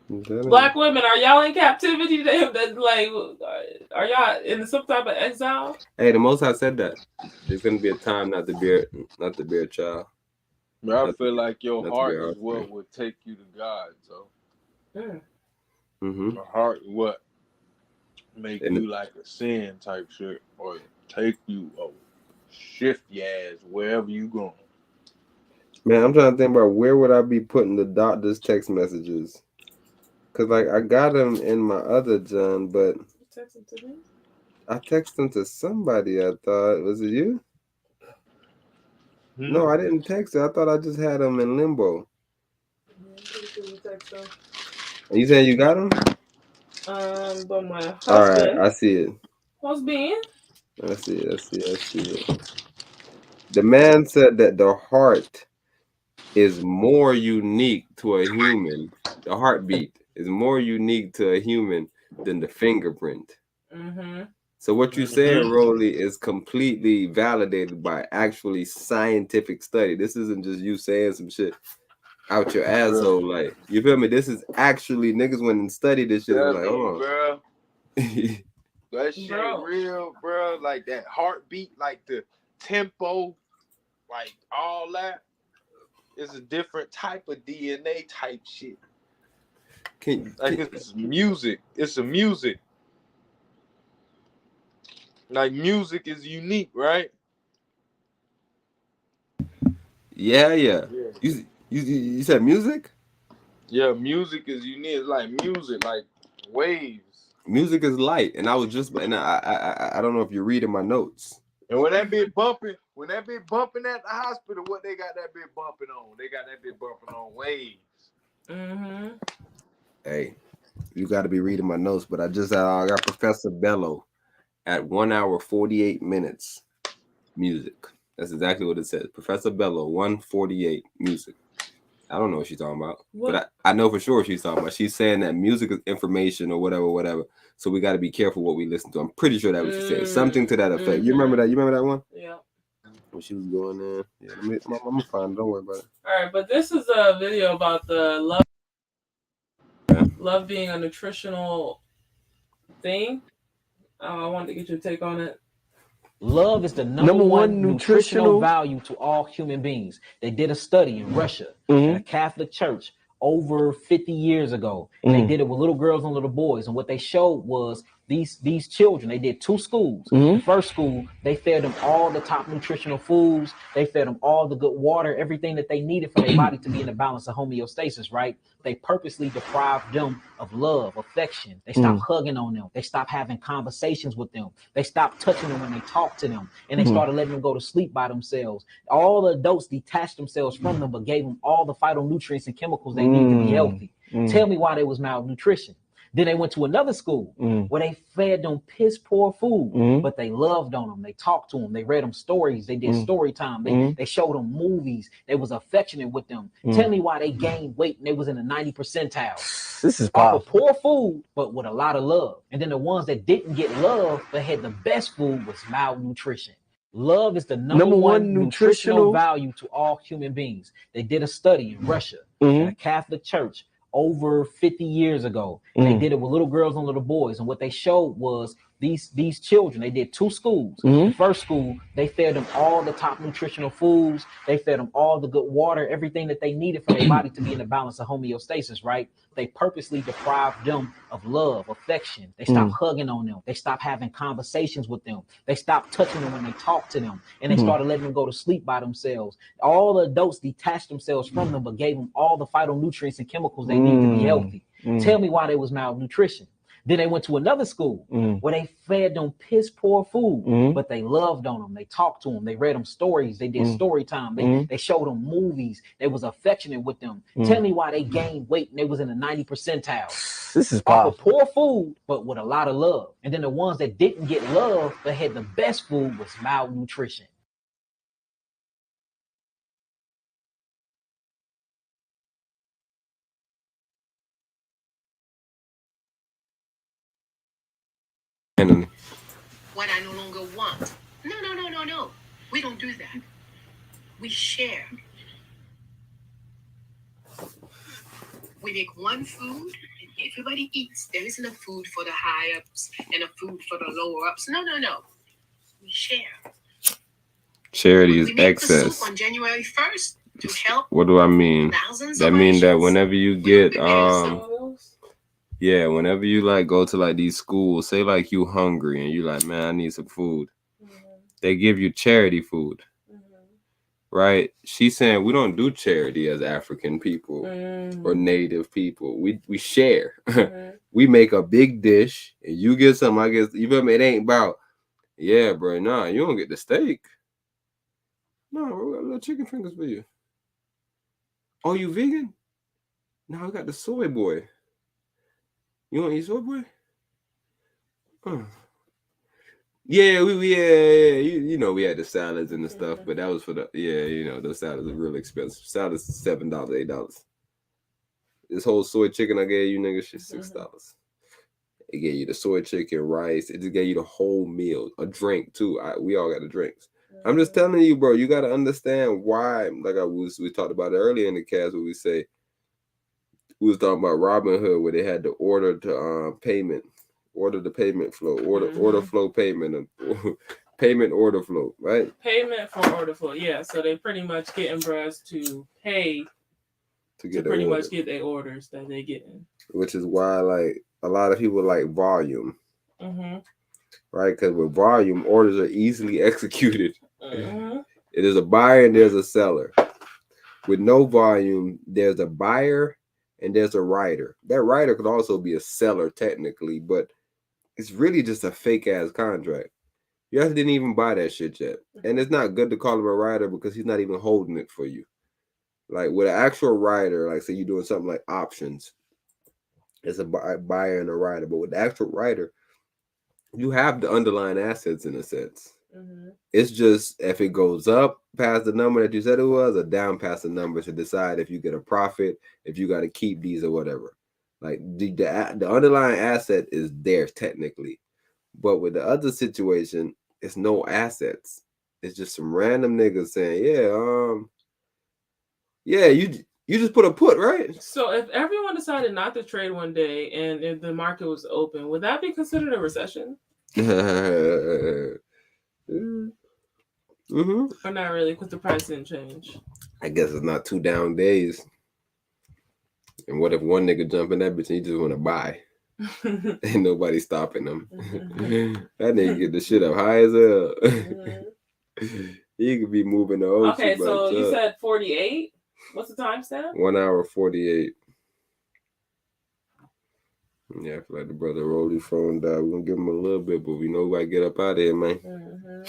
Black women, are y'all in captivity? Like, are y'all in some type of exile? Hey, the Most High said that there's gonna be a time not to bear a child. But I feel like your heart is what would take you to God. So, your heart is what make you like a sin type shit, or take you or shift your ass wherever you going. Man, I'm trying to think about where would I be putting the doctor's text messages. Cause like I got them in my other John, but text them to me? I texted them to somebody. I thought, was it you? No, I didn't text it. I thought I just had them in limbo. And you saying you got them? But my husband. All right, I see it. Husband. I see it. The man said that the heart is more unique to a human. The heartbeat is more unique to a human than the fingerprint. So what you're saying, Rolly, is completely validated by actually scientific study. This isn't just you saying some shit out your asshole. Like, you feel me? This is actually niggas went and studied this shit. Like, hold on. That shit real, bro. Like that heartbeat, like the tempo, like all that is a different type of DNA type shit. It's music. It's a music. Like music is unique, right? Yeah. You said music? Yeah, music is unique. It's like music, like waves. Music is light, and I was just, and I don't know if you're reading my notes. And when that bitch bumping at the hospital, what they got that bitch bumping on? They got that bitch bumping on waves. Mm-hmm. Hey, you got to be reading my notes, but I just I got Professor Bello at 1 hour 48 minutes music. That's exactly what it says. Professor Bello 148 music. I don't know what she's talking about, but I know for sure what she's talking about. She's saying that music is information or whatever. So we got to be careful what we listen to. I'm pretty sure that's what she said. Something to that effect. You remember that? You remember that one? Yeah. When she was going in. Yeah, I'm gonna find it. Don't worry about it. All right, but this is a video about the love being a nutritional thing. I wanted to get your take on it. Love is the number one nutritional value to all human beings. They did a study in Russia at a Catholic church over 50 years ago. They did it with little girls and little boys. And what they showed was these children, they did 2 schools. The first school, they fed them all the top nutritional foods. They fed them all the good water, everything that they needed for their body to be in a balance of homeostasis, right? They purposely deprived them of love, affection. They stopped hugging on them. They stopped having conversations with them. They stopped touching them when they talked to them. And they started letting them go to sleep by themselves. All the adults detached themselves from them, but gave them all the phytonutrients and chemicals they need to be healthy. Tell me why there was malnutrition. Then they went to another school where they fed them piss poor food, but they loved on them. They talked to them. They read them stories. They did story time. They showed them movies. They was affectionate with them. Tell me why they gained weight and they was in the 90 percentile. This is powerful. Off of poor food, but with a lot of love. And then the ones that didn't get love but had the best food was malnutrition. Love is the number one nutritional value to all human beings. They did a study in Russia at a Catholic church over 50 years ago. They did it with little girls and little boys. And what they showed was these children, they did 2 schools. The first school, they fed them all the top nutritional foods. They fed them all the good water, everything that they needed for their body to be in a balance of homeostasis, right? They purposely deprived them of love, affection. They stopped hugging on them. They stopped having conversations with them. They stopped touching them when they talked to them. And they started letting them go to sleep by themselves. All the adults detached themselves from them, but gave them all the phytonutrients and chemicals they need to be healthy. Tell me why there was malnutrition. Then they went to another school where they fed them piss poor food, but they loved on them. They talked to them. They read them stories. They did story time. They showed them movies. They was affectionate with them. Tell me why they gained weight and they was in the 90 percentile. This is powerful. Off of poor food, but with a lot of love. And then the ones that didn't get love but had the best food was malnutrition. What I no longer want. No. We don't do that. We share. We make one food and everybody eats. There isn't a food for the high ups and a food for the lower ups. No. We share. Charity is we make the excess. soup on January 1st to help. What do I mean? That means that whenever you get yeah, whenever you like go to like these schools, say like you hungry and you like, man, I need some food. They give you charity food. Right? She's saying we don't do charity as African people or native people. We share. We make a big dish and you get some, I guess, you feel me? It ain't about, yeah, bro, nah, you don't get the steak. No, we got little chicken fingers for you. Oh, you vegan? No, we got the soy boy. You want to eat soy boy? Yeah, you know, we had the salads and the stuff, but that was for the, you know, those salads are really expensive. Salads $7, $8. This whole soy chicken I gave you, nigga, shit $6. It gave you the soy chicken, rice. It just gave you the whole meal, a drink too. We all got the drinks. I'm just telling you, bro, you got to understand why, like we talked about it earlier in the cast where we was talking about Robin Hood where they had to order the payment flow, order flow payment, payment order flow, right? Payment for order flow, yeah. So they pretty much get Empras to pay to pretty much get their orders that they getting. which is why like a lot of people like volume, Mm-hmm. right? Because with volume, orders are easily executed. Mm-hmm. It is a buyer and there's a seller. With no volume, there's a buyer and there's a writer. That writer could also be a seller technically, but it's really just a fake ass contract. You guys didn't even buy that shit yet. And it's not good to call him a writer because he's not even holding it for you. Like with an actual writer, like say you're doing something like options, it's a buyer and a writer. But with the actual writer, you have the underlying assets in a sense. Mm-hmm. It's just if it goes up past the number that you said it was, or down past the number to decide if you get a profit, if you got to keep these or whatever. Like the underlying asset is there technically, but with the other situation, it's no assets. It's just some random niggas saying, yeah, you just put a put, right? So if everyone decided not to trade one day and if the market was open, would that be considered a recession? Mm-hmm. Or not really, because the price didn't change. I guess it's not 2 down days. And what if one nigga jump in that bitch and he just want to buy? Ain't nobody stopping him. That nigga get the shit up high as hell. He could be moving the ocean. Okay, so you said 48? What's the timestamp? 1 hour 48. Yeah, I feel like the brother rolled his phone down. We're gonna give him a little bit, but we know we gotta get up out of here, man. Mm-hmm.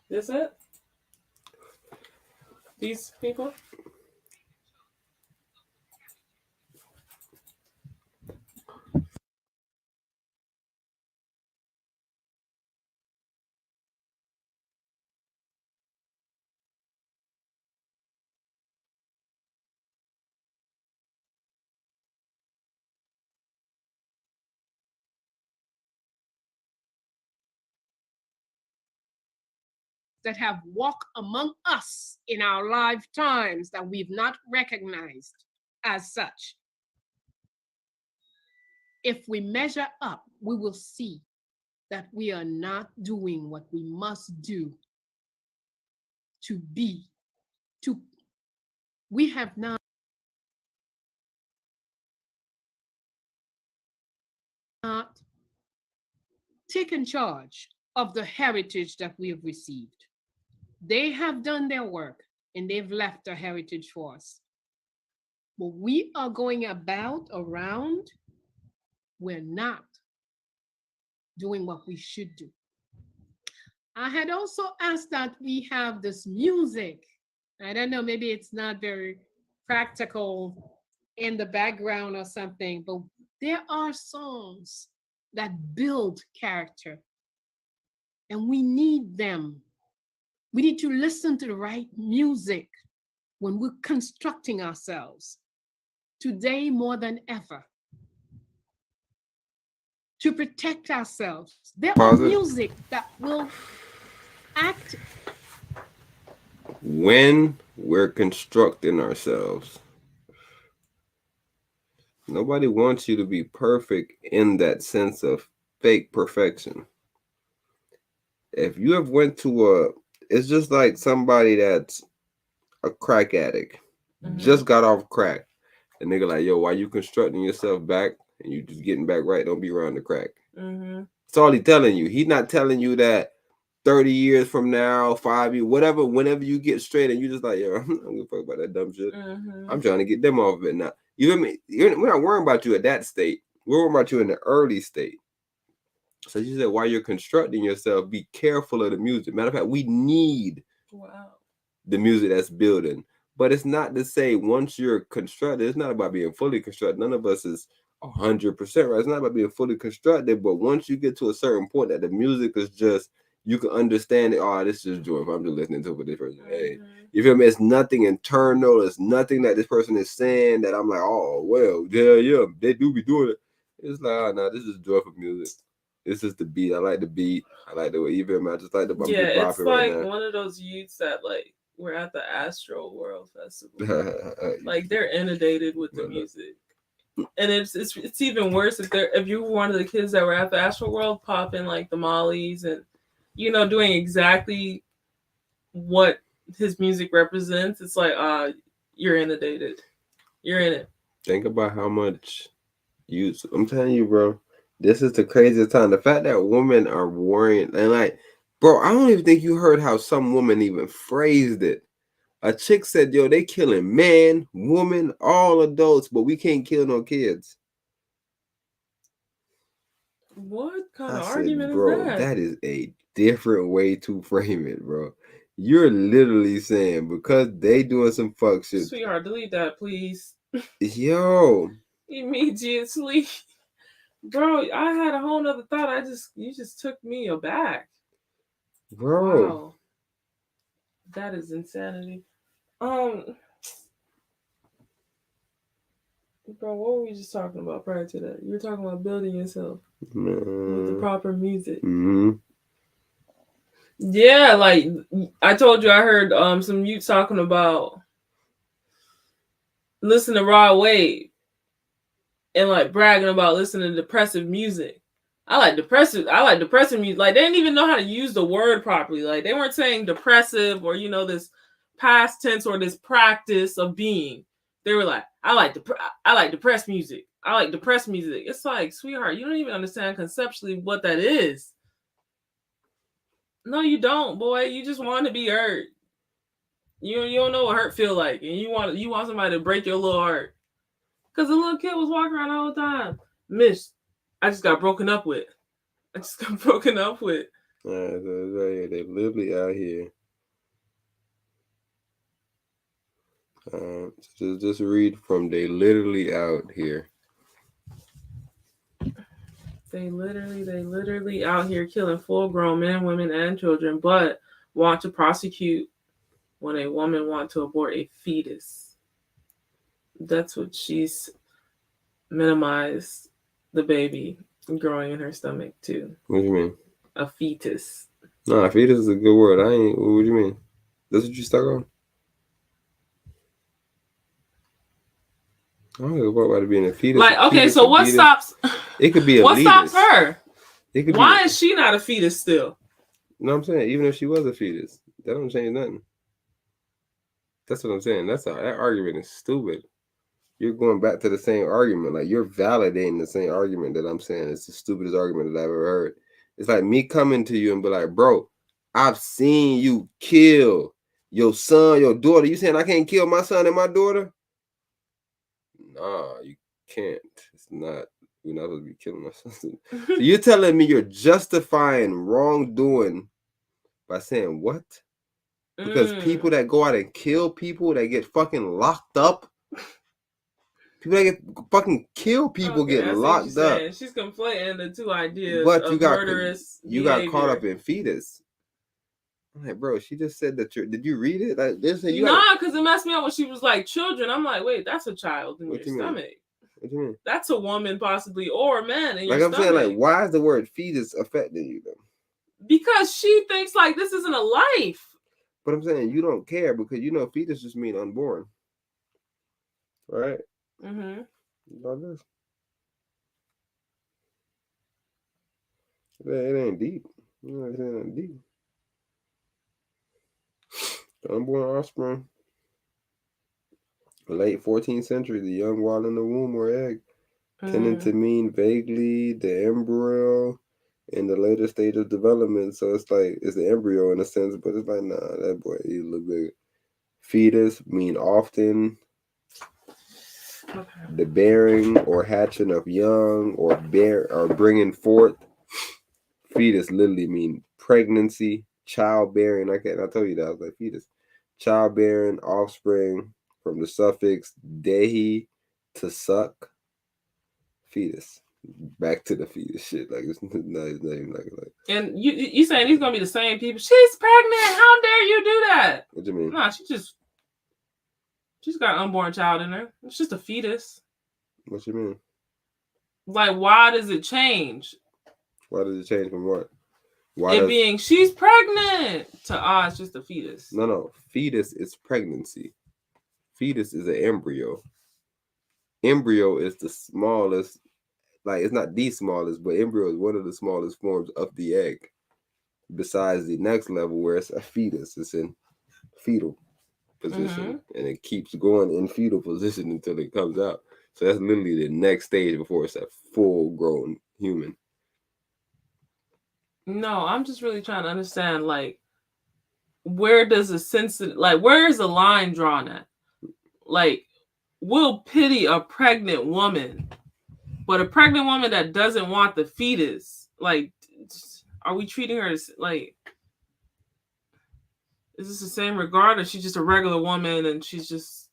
This it? These people? That have walked among us in our lifetimes that we've not recognized as such. If we measure up, we will see that we are not doing what we must do we have not taken charge of the heritage that we have received. They have done their work and they've left a heritage for us. But we are going around, we're not doing what we should do. I had also asked that we have this music. I don't know, maybe it's not very practical in the background or something, but there are songs that build character and we need them. We need to listen to the right music when we're constructing ourselves today more than ever. To protect ourselves. There are music that will act when we're constructing ourselves. Nobody wants you to be perfect in that sense of fake perfection. If you have went to it's just like somebody that's a crack addict, just got off crack. And nigga like, yo, why you constructing yourself back and you just getting back right? Don't be around the crack. Mm-hmm. That's all he's telling you. He's not telling you that 30 years from now, 5 years, whatever, whenever you get straight and you just like, yo, I'm not gonna fuck about that dumb shit. Mm-hmm. I'm trying to get them off of it now. You hear me? We're not worrying about you at that state. We're worrying about you in the early state. So you said while you're constructing yourself, be careful of the music. Matter of fact, we need the music that's building. But it's not to say once you're constructed, it's not about being fully constructed. None of us is 100%, right? It's not about being fully constructed, but once you get to a certain point that the music is just, you can understand it. Oh, this is joy. If I'm just listening to what this person, hey, you feel me? It's nothing internal. It's nothing that this person is saying that I'm like, oh, well, yeah, they do be doing it. It's like, oh, no, this is joyful music. This is the beat. I like the beat. I like the way you feel me. I just like the I'm yeah, just it's like right one of those youths that like we're at the Astro World Festival. Like they're inundated with the music. And it's even worse if you're one of the kids that were at the Astro World popping like the mollies and doing exactly what his music represents. It's like, you're inundated. You're in it. Think about how much I'm telling you, bro, this is the craziest time. The fact that women are worrying, and like, bro, I don't even think you heard how some woman even phrased it. A chick said, yo, they killing man, woman, all adults, but we can't kill no kids. What kind I of said, argument bro, is that? that is a different way to frame it, bro. You're literally saying because they doing some fuck shit. Sweetheart, delete that, please. Yo. Immediately. Bro, I had a whole nother thought. You just took me aback. Bro. Wow. That is insanity. Bro, what were we just talking about prior to that? You were talking about building yourself with the proper music. Mm-hmm. Yeah, like I told you, I heard some youths talking about listening to RoevWade and like bragging about listening to depressive music. I like depressive music. Like they didn't even know how to use the word properly. Like they weren't saying depressive or this past tense or this practice of being. They were like, I like depressed music. I like depressed music. It's like, sweetheart, you don't even understand conceptually what that is. No, you don't, boy. You just want to be hurt. You don't know what hurt feel like, and you want somebody to break your little heart. Cause the little kid was walking around all the time. Miss, I just got broken up with. Yeah, so they literally out here. Just read from they literally out here. They literally out here killing full-grown men, women, and children, but want to prosecute when a woman wants to abort a fetus. That's what she's minimized the baby growing in her stomach too. What do you mean? A fetus. No, a fetus is a good word. What do you mean? That's what you stuck on? I don't know about it being a fetus. Like, okay, so what stops? It could be a what fetus. Stops her? Why is she not a fetus still? No, I'm saying even if she was a fetus, that don't change nothing. That's what I'm saying. That argument is stupid. You're going back to the same argument. Like you're validating the same argument that I'm saying. It's the stupidest argument that I've ever heard. It's like me coming to you and be like, bro, I've seen you kill your son, your daughter. You saying I can't kill my son and my daughter? Nah, you can't. It's not. You're not supposed to be killing my son. So you're telling me you're justifying wrongdoing by saying what? Because people that go out and kill people that get fucking locked up. People that get fucking kill people get locked up. She's conflating the two ideas but of you got murderous you behavior. got caught up in fetus. I'm like, bro, she just said that did you read it? Like this because it messed me up when she was like children. I'm like, wait, that's a child in your stomach. What do you mean? That's a woman possibly or a man in your stomach. Like I'm saying, like, why is the word fetus affecting you though? Because she thinks like this isn't a life. But I'm saying you don't care because fetus just mean unborn. Right? Mm-hmm. About this. It ain't deep. It ain't deep. Unborn offspring. Late 14th century, the young while in the womb or egg, tending to mean vaguely the embryo in the later stage of development. So it's like it's the embryo in a sense, but it's like nah, that boy he's a little bit. Fetus mean often. Okay. The bearing or hatching of young or bringing forth. Fetus literally mean pregnancy, childbearing. I told you that I was like fetus, childbearing, offspring from the suffix dehi to suck. Fetus. Back to the fetus shit. Like it's not even like. And you saying these gonna be the same people? She's pregnant. How dare you do that? What do you mean? Nah, she's got an unborn child in her. It's just a fetus. What you mean? Like, why does it change? Why does it change from what? Being she's pregnant to it's just a fetus. No. Fetus is pregnancy. Fetus is an embryo. Embryo is the smallest, like it's not the smallest, but embryo is one of the smallest forms of the egg. besides the next level where it's a fetus. It's in fetal position, and it keeps going in fetal position until it comes out. So that's literally the next stage before it's a full-grown human. No, I'm just really trying to understand, like, where does the sensitive, like, where is the line drawn at? Like, we'll pity a pregnant woman, but a pregnant woman that doesn't want the fetus, like, are we treating her as, like, is this the same regard, or she's just a regular woman and she's just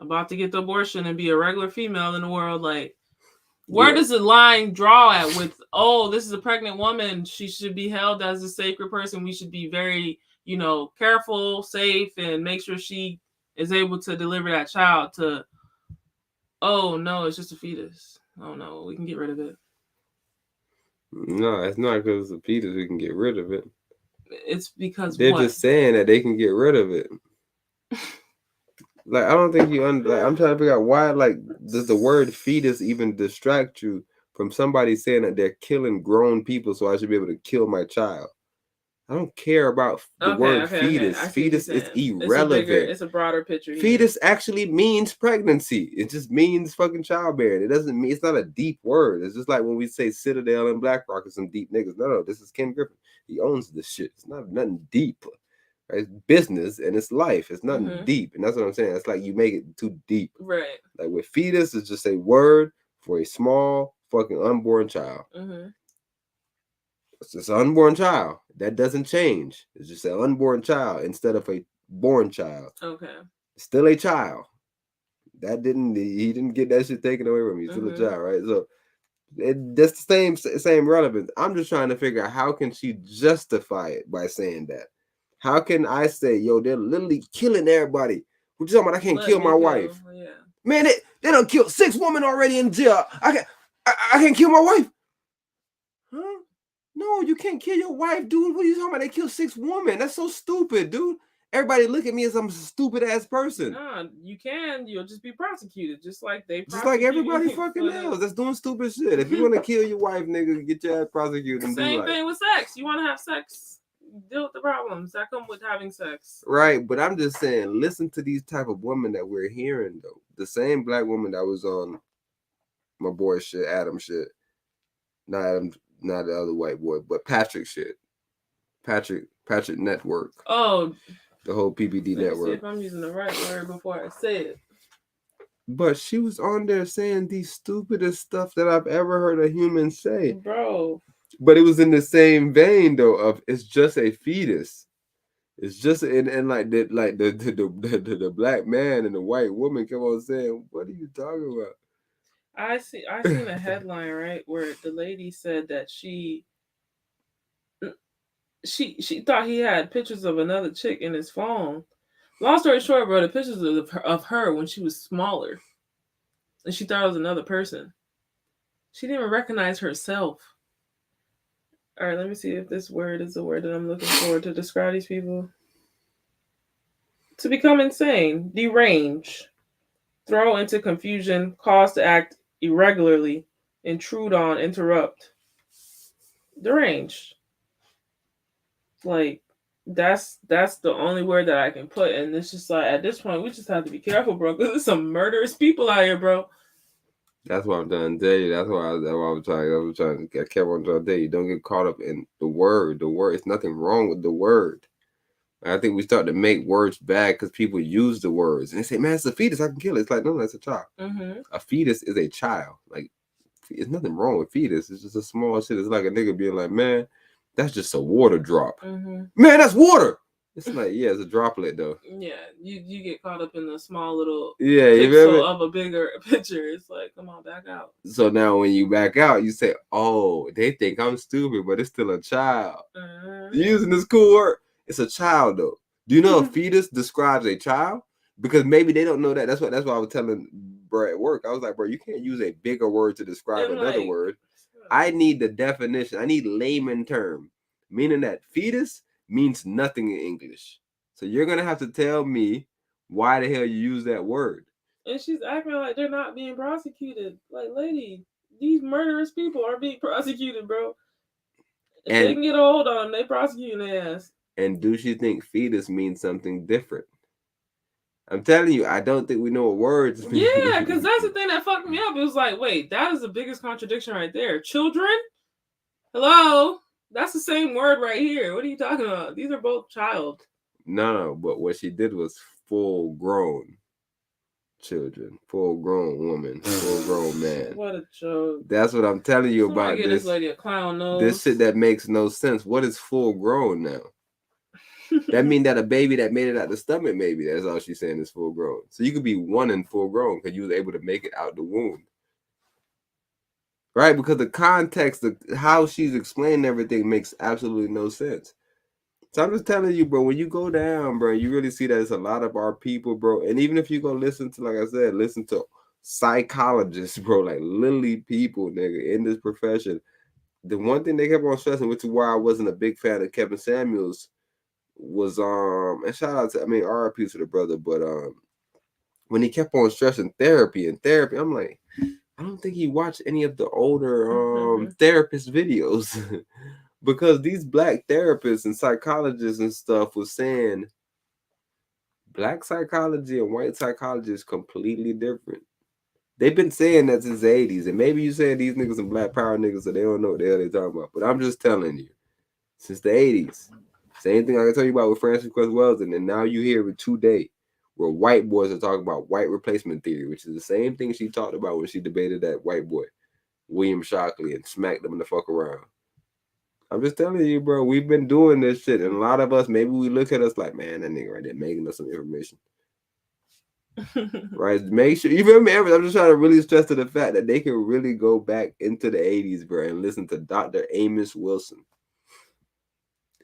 about to get the abortion and be a regular female in the world? Like, where does the line draw at with, oh, this is a pregnant woman, she should be held as a sacred person, we should be very, you know, careful, safe, and make sure she is able to deliver that child, to, oh no, it's just a fetus, oh no, we can get rid of it? No, it's not because it's a fetus we can get rid of it. It's because they're just saying that they can get rid of it. Like, I don't think you like, I'm trying to figure out why, like, does the word fetus even distract you from somebody saying that they're killing grown people, so I should be able to kill my child? I don't care about the word fetus. Fetus is irrelevant. It's a broader picture. Fetus actually means pregnancy. It just means fucking childbearing. It doesn't mean, it's not a deep word. It's just like when we say Citadel and BlackRock are some deep niggas. No, this is Ken Griffin. He owns this shit. It's not nothing deep. It's business and it's life. It's nothing deep. And that's what I'm saying. It's like you make it too deep. Right. Like with fetus, it's just a word for a small fucking unborn child. It's just an unborn child. That doesn't change. It's just an unborn child instead of a born child. Okay. Still a child. He didn't get that shit taken away from him. He's still a child, right? So that's the same relevance. I'm just trying to figure out, how can she justify it by saying that? How can I say, yo, they're literally killing everybody? What you talking about? I can't kill my wife. Yeah. Man, they done killed 6 women already in jail. I can't kill my wife. Huh? No, you can't kill your wife, dude. What are you talking about? They killed 6 women. That's so stupid, dude. Everybody look at me as I'm a stupid ass person. Nah, you can. You'll just be prosecuted, just like they. Just like everybody fucking else that's doing stupid shit. If you want to kill your wife, nigga, get your ass prosecuted. And same thing with sex. You want to have sex, deal with the problems that come with having sex. Right, but I'm just saying, listen to these type of women that we're hearing, though. The same black woman that was on my boy shit, Adam shit. Not Adam, not the other white boy, but Patrick shit. Patrick Network. Oh. The whole PPD network. See if I'm using the right word before I say it. But she was on there saying the stupidest stuff that I've ever heard a human say. Bro. But it was in the same vein, though, of it's just a fetus. It's just, and like the black man and the white woman kept on saying, what are you talking about? I seen a headline, right, where the lady said that she thought he had pictures of another chick in his phone. Long story short, bro, the pictures of her when she was smaller, and she thought it was another person. She didn't even recognize herself. All right, let me see if this word is the word that I'm looking for to describe these people. To become insane, derange, throw into confusion, cause to act irregularly, intrude on, interrupt. Deranged. Like, that's the only word that I can put, and it's just like, at this point we just have to be careful, bro, because there's some murderous people out here, bro. That's what I'm trying to tell you. That's why I kept on trying to tell you, don't get caught up in the word. The word, it's nothing wrong with the word. I think we start to make words bad because people use the words and they say, man, it's a fetus, I can kill it. It's like, no, that's a child. A fetus is a child. Like, there's nothing wrong with fetus. It's just a small shit. It's like a nigga being like, man, that's just a water drop. Man, that's water. It's like, yeah, it's a droplet though. Yeah, you get caught up in the small little pixel of a bigger picture. It's like, come on, back out. So now when you back out, you say, oh, they think I'm stupid, but it's still a child. Using this cool word. It's a child though. Do you know a fetus describes a child? Because maybe they don't know that. That's why I was telling bro at work. I was like, bro, you can't use a bigger word to describe another word. I need the definition. I need layman term, meaning that fetus means nothing in English. So you're gonna have to tell me why the hell you use that word. And she's acting like they're not being prosecuted. Like, lady, these murderous people are being prosecuted, bro. If they can get a hold on them, they prosecuting their ass. And do she think fetus means something different? I'm telling you, I don't think we know what words mean. Yeah, because that's the thing that fucked me up. It was like, wait, that is the biggest contradiction right there. Children? Hello? That's the same word right here. What are you talking about? These are both child. No, but what she did was full grown children, full grown woman, full grown man. What a joke. That's what I'm telling you about get this. This lady a clown nose. This shit that makes no sense. What is full grown now? That mean that a baby that made it out the stomach, maybe that's all she's saying is full grown. So you could be one and full grown because you was able to make it out the womb, right? Because the context of how she's explaining everything makes absolutely no sense. So I'm just telling you, bro, when you go down, bro, you really see that it's a lot of our people, bro. And even if you go listen to, like I said, listen to psychologists, bro, like literally people, nigga, in this profession. The one thing they kept on stressing, which is why I wasn't a big fan of Kevin Samuels, was and shout out to, I mean, RIP to the brother, but when he kept on stressing therapy, I'm like, I don't think he watched any of the older therapist videos. Because these black therapists and psychologists and stuff was saying black psychology and white psychology is completely different. They've been saying that since the 80s. And maybe you're saying these niggas and black power niggas, so they don't know what the hell they're talking about. But I'm just telling you, since the 80s, same thing I can tell you about with Frances Cress Welsing, and now you hear it today, where white boys are talking about white replacement theory, which is the same thing she talked about when she debated that white boy, William Shockley, and smacked him the fuck around. I'm just telling you, bro, we've been doing this shit. And a lot of us, maybe we look at us like, man, that nigga right there making us some information. Right? Make sure, you feel me? I'm just trying to really stress to the fact that they can really go back into the 80s, bro, and listen to Dr. Amos Wilson.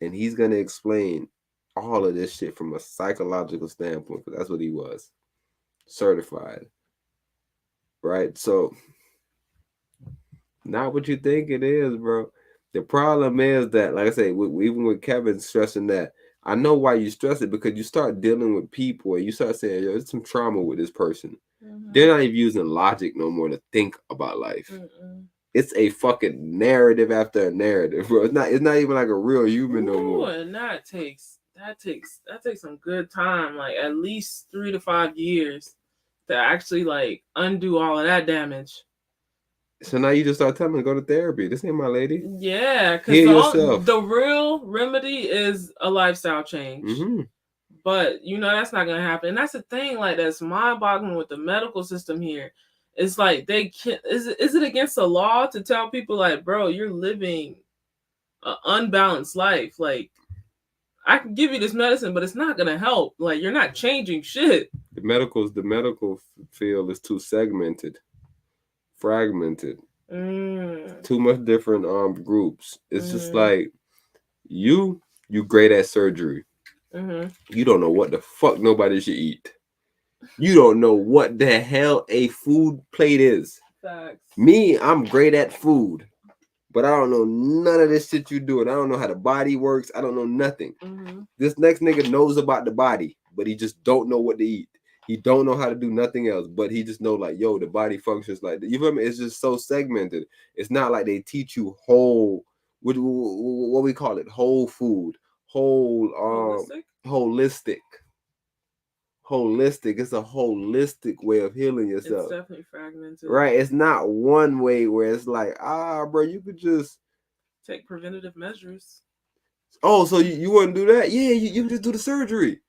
And he's going to explain all of this shit from a psychological standpoint, because that's what he was. Certified. Right? So, not what you think it is, bro. The problem is that, like I say, even with Kevin stressing that, I know why you stress it, because you start dealing with people and you start saying, yo, there's some trauma with this person. They're not even using logic no more to think about life. It's a fucking narrative after a narrative, bro. It's not even like a real human no more. And that takes some good time, like at least 3 to 5 years to actually like undo all of that damage. So now you just start telling me to go to therapy. This ain't my lady. Yeah, because the real remedy is a lifestyle change. But you know that's not gonna happen. And that's the thing, like that's mind-boggling with the medical system here. It's like they can't. Is it against the law to tell people like, bro, you're living an unbalanced life? Like, I can give you this medicine, but it's not gonna help. Like, you're not changing shit. The medical field is too segmented. Fragmented, too much different groups. It's just like you great at surgery. You don't know what the fuck nobody should eat. You don't know what the hell a food plate is. Facts. Me, I'm great at food, but I don't know none of this shit you doing. I don't know how the body works. I don't know nothing. This next nigga knows about the body, but he just don't know what to eat. He don't know how to do nothing else, but he just know like, yo, the body functions like that. You feel me? It's just so segmented. It's not like they teach you whole, what we call it, whole food, holistic. It's a holistic way of healing yourself. It's definitely fragmented. Right? It's not one way where it's like, bro, you could just take preventative measures. Oh, so you wouldn't do that? Yeah, you can just do the surgery.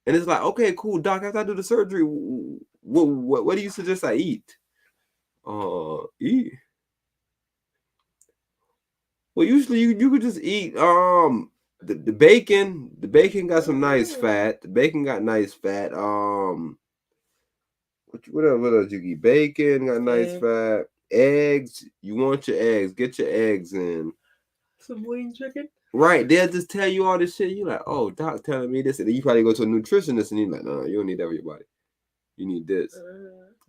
And it's like, okay, cool, doc, after I do the surgery, what do you suggest I eat? Eat. Well, usually you could just eat the bacon. The bacon got some nice fat. The bacon got nice fat. What else you eat? Bacon got nice fat. Eggs. You want your eggs. Get your eggs in. Some lean chicken. Right, they'll just tell you all this shit. You're like, oh, doc telling me this. And then you probably go to a nutritionist and you're like, no, you don't need that for your body. You need this.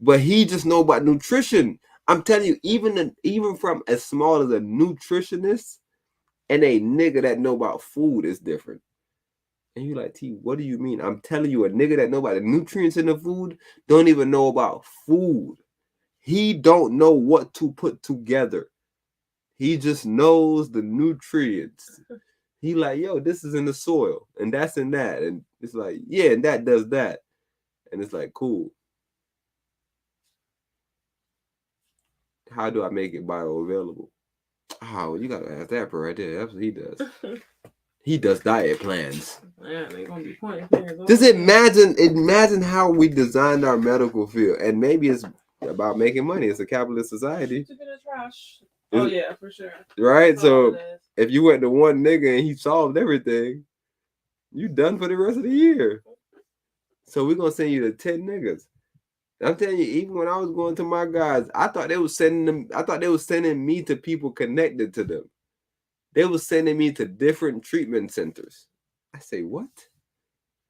But he just know about nutrition. I'm telling you, even from as small as a nutritionist and a nigga that know about food is different. And you're like, T, what do you mean? I'm telling you, a nigga that know about the nutrients in the food don't even know about food. He don't know what to put together. He just knows the nutrients. He like, yo, this is in the soil, and that's in that, and it's like, yeah, and that does that, and it's like, cool. How do I make it bioavailable? Oh, you gotta ask that part right there. That's what he does. He does diet plans. Yeah, they gonna be pointing fingers. Just imagine how we designed our medical field, and maybe it's about making money. It's a capitalist society. Took it in trash. Oh yeah, for sure. Right. So if you went to one nigga and he solved everything, you done for the rest of the year. So we're gonna send you to 10 niggas. I'm telling you, even when I was going to my guys, I thought they were sending me to people connected to them. They were sending me to different treatment centers. I say, what?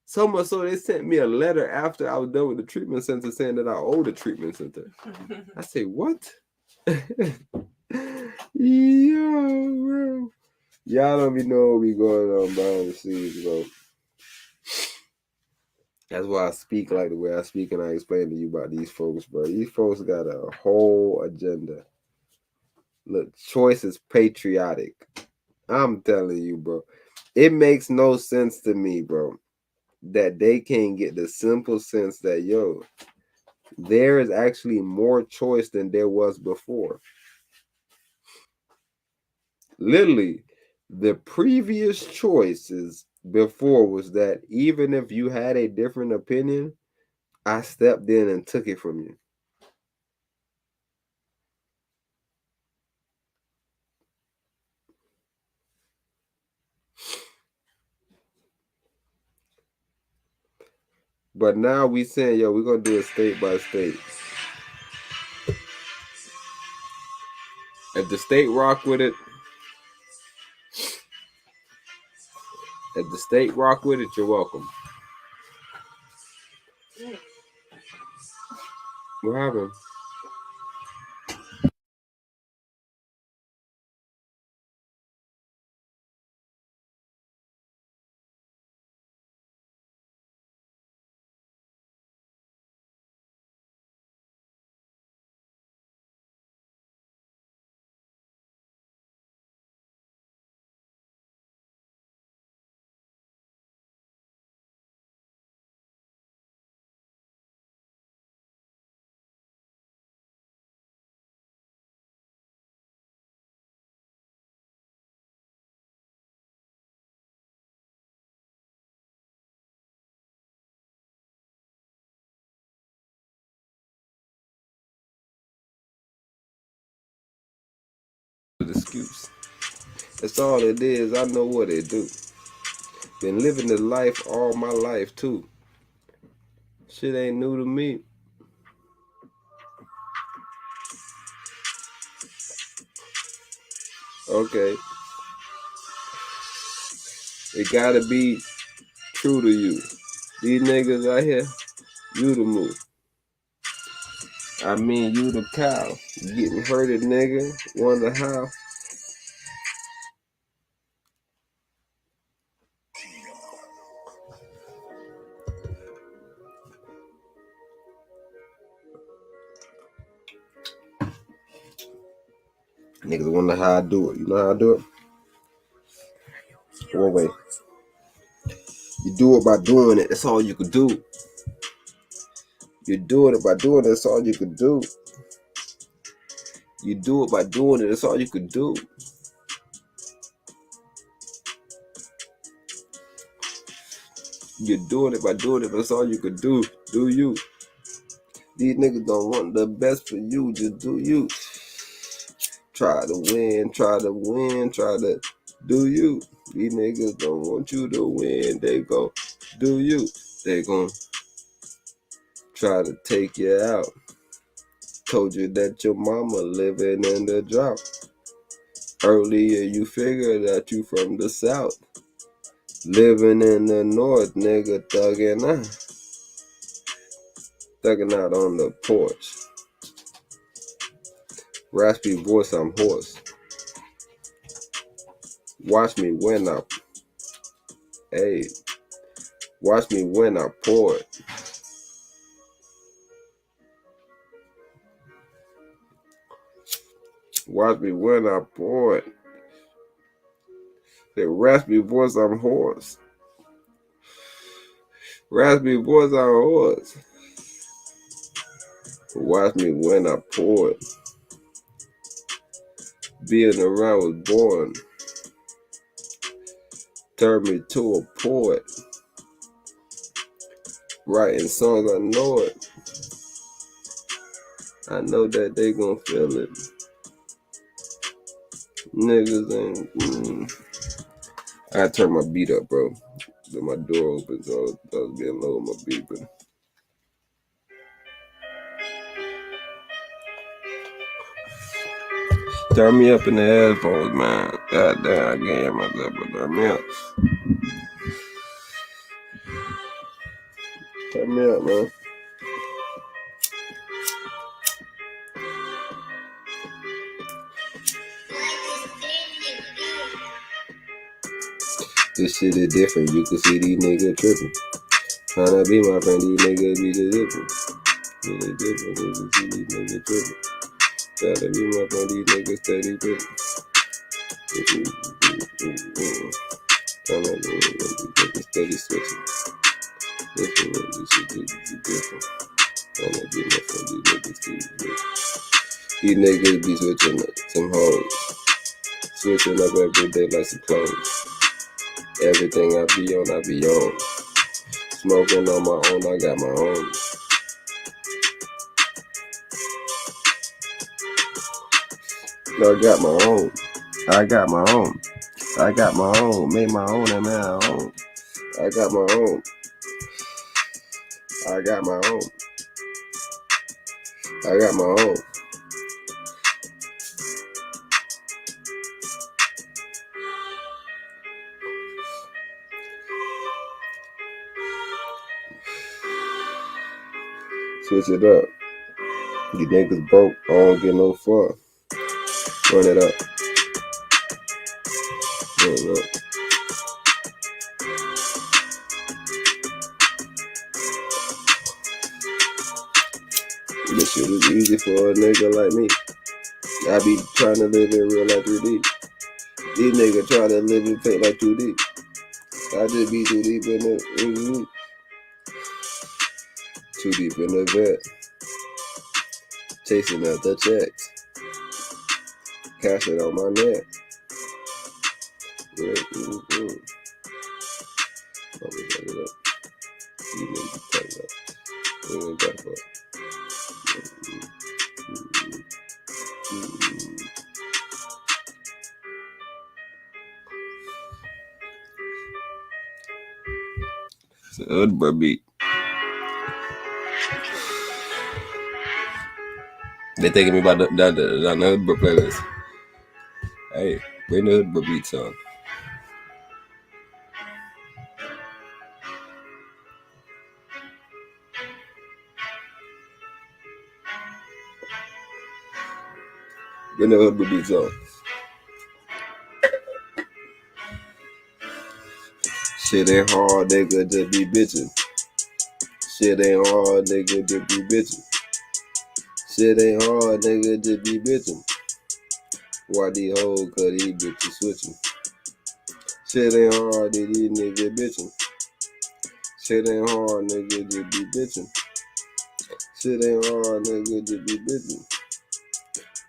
So much so they sent me a letter after I was done with the treatment center saying that I owe the treatment center. I say, what? Yo, bro. Y'all don't be knowing what be going on behind the scenes, bro. That's why I speak like the way I speak, and I explain to you about these folks, bro. These folks got a whole agenda. Look, choice is patriotic. I'm telling you, bro. It makes no sense to me, bro, that they can't get the simple sense that, yo, there is actually more choice than there was before. Literally, the previous choices before was that even if you had a different opinion, I stepped in and took it from you. But now we saying, yo, we're going to do it state by state. If the state rock with it, you're welcome. What happened? Excuse. That's all it is. I know what it do. Been living the life all my life too. Shit ain't new to me. Okay. It gotta be true to you. These niggas out here, you the move. I mean, you the cow. You getting hurted, nigga. Wonder how. Niggas wonder how I do it. You know how I do it? One way. You do it by doing it. That's all you could do. You do it by doing it. That's all you could do. You do it by doing it. That's all you could do. You're doing it by doing it. That's all you could do. Do you? These niggas don't want the best for you. Just do you. Try to win. Try to win. Try to do you. These niggas don't want you to win. They gon' do you. They gon' try to take you out. Told you that your mama living in the drought. Earlier you figured that you from the south. Living in the north, nigga, thugging out. Thugging out on the porch. Raspy voice, I'm hoarse. Watch me when I... Hey. Watch me when I pour it. Watch me when I pour it. Say raspy voice, I'm hoarse. Raspy voice, I'm hoarse. Watch me when I pour it. Being around was born. Turn me to a poet. Writing songs, I know it. I know that they gon' feel it. Niggas ain't. I gotta turn my beat up, bro. Then my door open, so I was being low on my beat, but. Turn me up in the headphones, man. God damn, I can't hear myself, but turn me up. Turn me up, man. This shit is different. You can see these niggas tripping. Tryna be my friend, these niggas be just different. Really different. You can see these niggas tripping. Tryna be my friend, these niggas steady tripping. Tryna be my friend, these niggas steady switching. This shit be different. Tryna be my friend, these niggas steady switching. These niggas be switching up some hoes. Switching up every day like some clothes. Everything I be on. Smoking on my own, I got my own. I got my own. Made my own and made my own. I got my own. Switch it up. You niggas broke, I don't get no fun. Run it up. This shit is easy for a nigga like me. I be trying to live in real life 3D. These niggas trying to live in fake like 2D. I just be too deep in it. Too deep in the vet. Chasing out the checks. Cashing on my neck. It's a hood beat. They thinking me about the hood playlist. Hey, bring the hood beats on. Bring the hood beats on. Shit ain't hard, nigga, just be bitchin'. Shit ain't hard, nigga, just be bitchin'. Shit ain't hard, nigga, just be bitchin'. Why these hoes, cause these bitches switching. Shit ain't hard, these niggas bitchin'. Shit ain't hard, nigga, just be bitchin'. Shit ain't hard, nigga, just be bitchin'.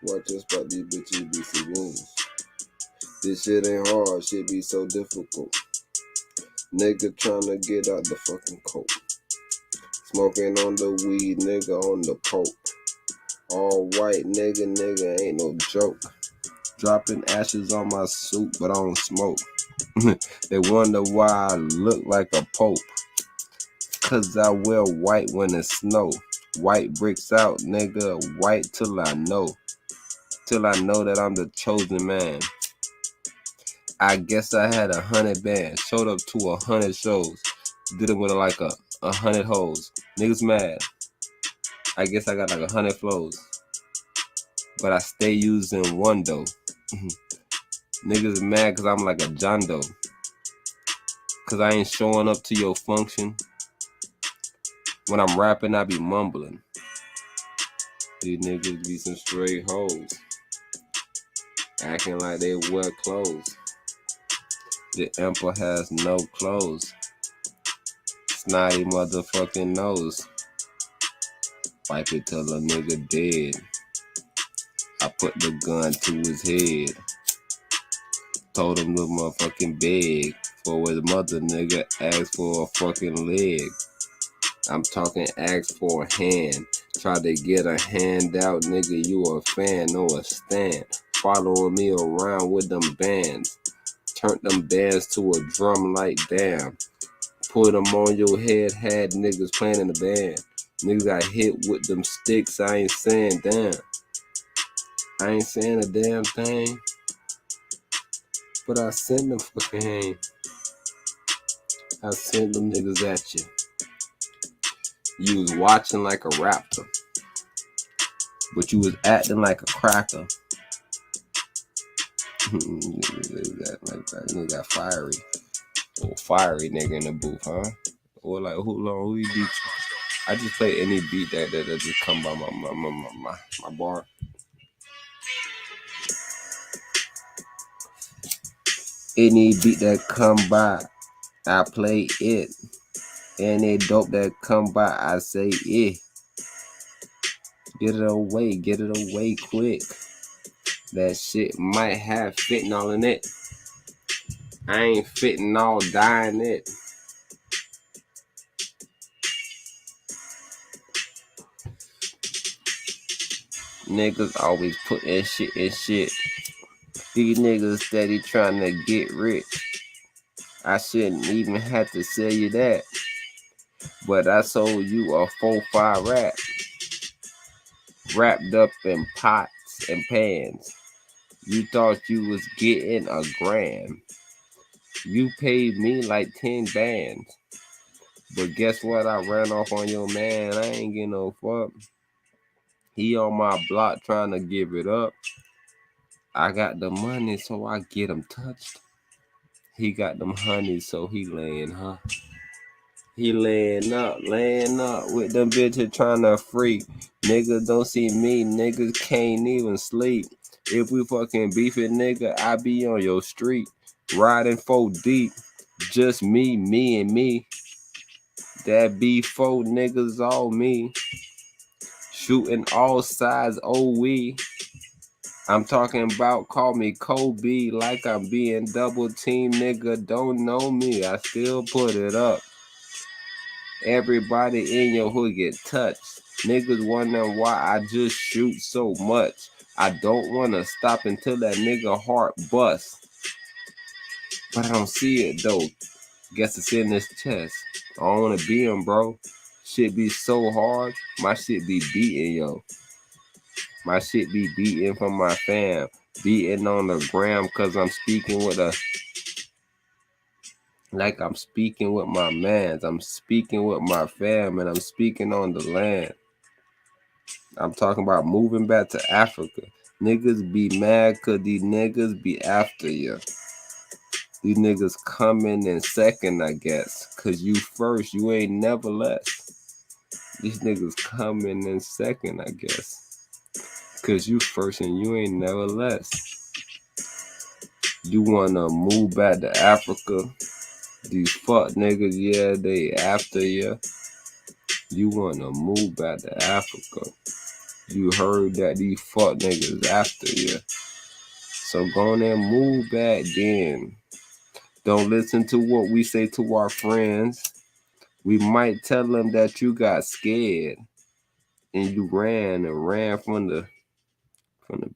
Watch your spot, these bitches be civilians. This shit ain't hard, shit be so difficult. Nigga tryna get out the fucking coat. Smoking on the weed, nigga on the pope. All white, nigga ain't no joke. Dropping ashes on my suit, but I don't smoke. They wonder why I look like a pope. Cause I wear white when it snow. White bricks out, nigga, white till I know. Till I know that I'm the chosen man. I guess I had 100 bands. Showed up to 100 shows. Did it with like 100 hoes. Niggas mad. I guess I got like 100 flows. But I stay using one though. Niggas mad cause I'm like a John Doe. Cause I ain't showing up to your function. When I'm rapping, I be mumbling. These niggas be some straight hoes. acting like they wear clothes. The emperor has no clothes. Snotty motherfucking nose. Wipe it till a nigga dead. I put the gun to his head. Told him to motherfucking beg for his mother nigga asked for a fucking leg. I'm talking ask for a hand. Try to get a handout, nigga, you a fan, no a stand. Following me around with them bands. Turn them bands to a drum like damn. Put them on your head, had niggas playing in the band. Niggas got hit with them sticks, I ain't saying damn. I ain't saying a damn thing. But I send them fucking hang. I send them niggas at you. You was watching like a raptor. But you was acting like a cracker. Nigga got fiery. Oh, fiery nigga in the booth, huh? Or like who you beat you? I just play any beat that just come by my bar. Any beat that come by, I play it. Any dope that come by, I say it. Get it away quick. That shit might have fentanyl in it. I ain't fentanyl dying it. Niggas always putting shit in shit. These niggas steady trying to get rich. I shouldn't even have to sell you that. But I sold you a 4-5 rap. Wrapped up in pots and pans. You thought you was getting a grand. You paid me like 10 bands. But guess what? I ran off on your man. I ain't getting no fuck. He on my block trying to give it up. I got the money, so I get him touched. He got them honey, so he laying, huh? He laying up with them bitches trying to freak. Niggas don't see me, niggas can't even sleep. If we fucking beefing, nigga, I be on your street. Riding 4 deep, just me and me. That be 4 niggas all me. Shooting all sides, oh we. I'm talking about call me Kobe like I'm being double team, nigga. Don't know me, I still put it up. Everybody in your hood get touched. Niggas wondering why I just shoot so much. I don't want to stop until that nigga heart busts. But I don't see it though. Guess it's in his chest. I don't want to be him, bro. Shit be so hard. My shit be beating, yo. My shit be beating from my fam. Beating on the gram cause I'm speaking with I'm speaking with my mans. I'm speaking with my fam and I'm speaking on the land. I'm talking about moving back to Africa. Niggas be mad cause these niggas be after you. These niggas coming in second, I guess. Cause you first, you ain't never less. These niggas coming in second, I guess. Cause you first and you ain't never less. You wanna move back to Africa. These fuck niggas, yeah, they after you. You wanna move back to Africa. You heard that these fuck niggas after you. So go on and move back then. Don't listen to what we say to our friends. We might tell them that you got scared and you ran from the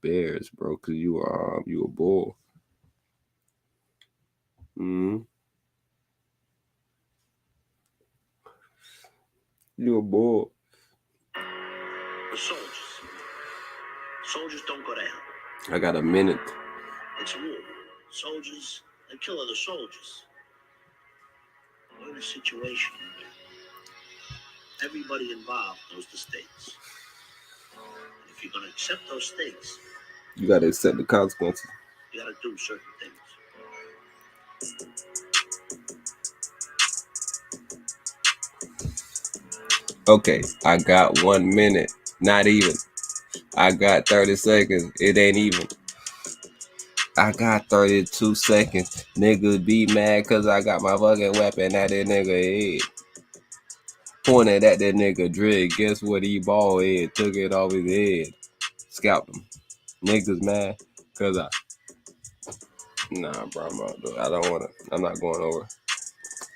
bears, bro, cause you a bull. You a bull. The soldiers don't go down. I got a minute. It's war. Soldiers, they kill other soldiers. We're in a situation where everybody involved knows the stakes. And if you're going to accept those stakes, you got to accept the consequences. You got to do certain things. Okay, I got 1 minute. Not even. I got 30 seconds. It ain't even. I got 32 seconds. Niggas be mad cause I got my fucking weapon at that nigga head. Pointed at that nigga Dre. Guess what? He bald head. Took it off his head. Scalped him. Niggas mad cause nah, bro. I don't wanna. I'm not going over.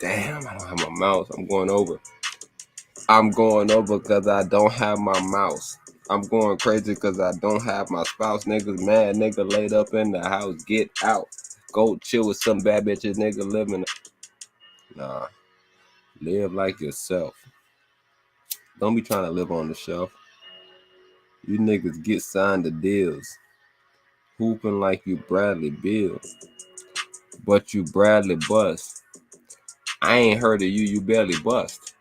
Damn, I don't have my mouse. I'm going over. I'm going over because I don't have my mouse. I'm going crazy because I don't have my spouse. Niggas mad. Nigga laid up in the house. Get out. Go chill with some bad bitches. Nigga living. Nah. Live like yourself. Don't be trying to live on the shelf. You niggas get signed to deals. Hooping like you Bradley Bill. But you Bradley bust. I ain't heard of you. You barely bust.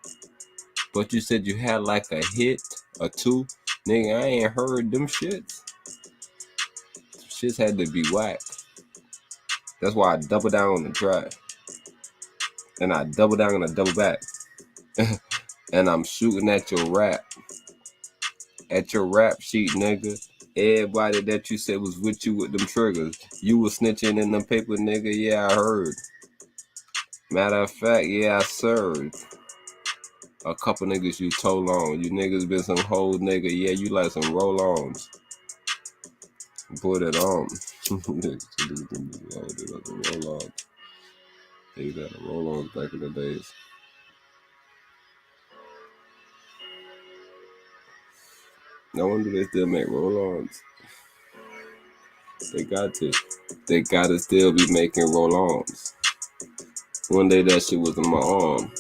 But you said you had like a hit or two. Nigga, I ain't heard them shits. Shits had to be whack. That's why I double down on the try. And I double down and I double back. And I'm shooting at your rap. At your rap sheet, nigga. Everybody that you said was with you with them triggers. You was snitching in them paper, nigga. Yeah, I heard. Matter of fact, yeah, I served. A couple niggas you told on. You niggas been some whole nigga. Yeah, you like some roll-ons. Put it on. Roll-ons. They got a roll-ons back in the days. No wonder they still make roll-ons. They got to. They gotta still be making roll-ons. One day that shit was in my arm.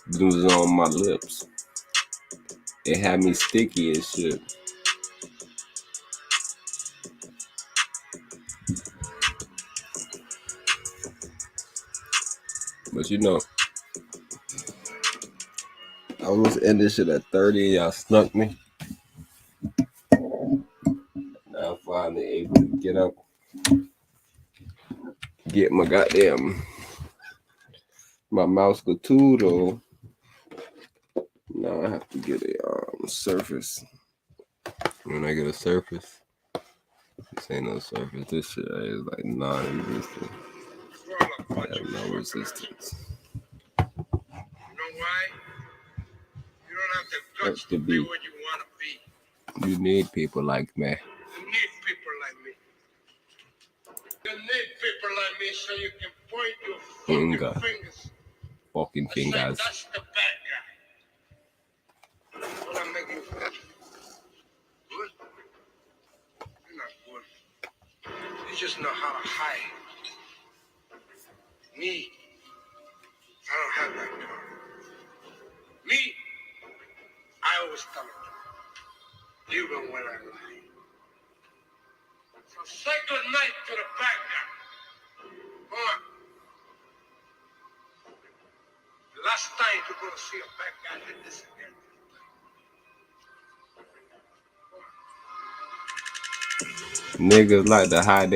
It was on my lips. It had me sticky and shit. But you know, I was in this shit at 30. Y'all snuck me. Now I'm finally able to get up. Get my goddamn my mouse Catudo. Now I have to get a Surface. When I get a Surface, this ain't no Surface. This shit is like non-resistant. I have no resistance. You know why? You don't have the guts to be what you want to be. You need people like me. You need people like me. You need people like me so you can point your fucking fingers. Fucking fingers. That's the bad guy. What I'm making you feel good? You're not good. You just know how to hide. Me, I don't have that power. Me, I always tell it, even when I lie. So say good night to the bad guy. Come on. Last time you're gonna see a bad guy like this again. Niggas like to hide their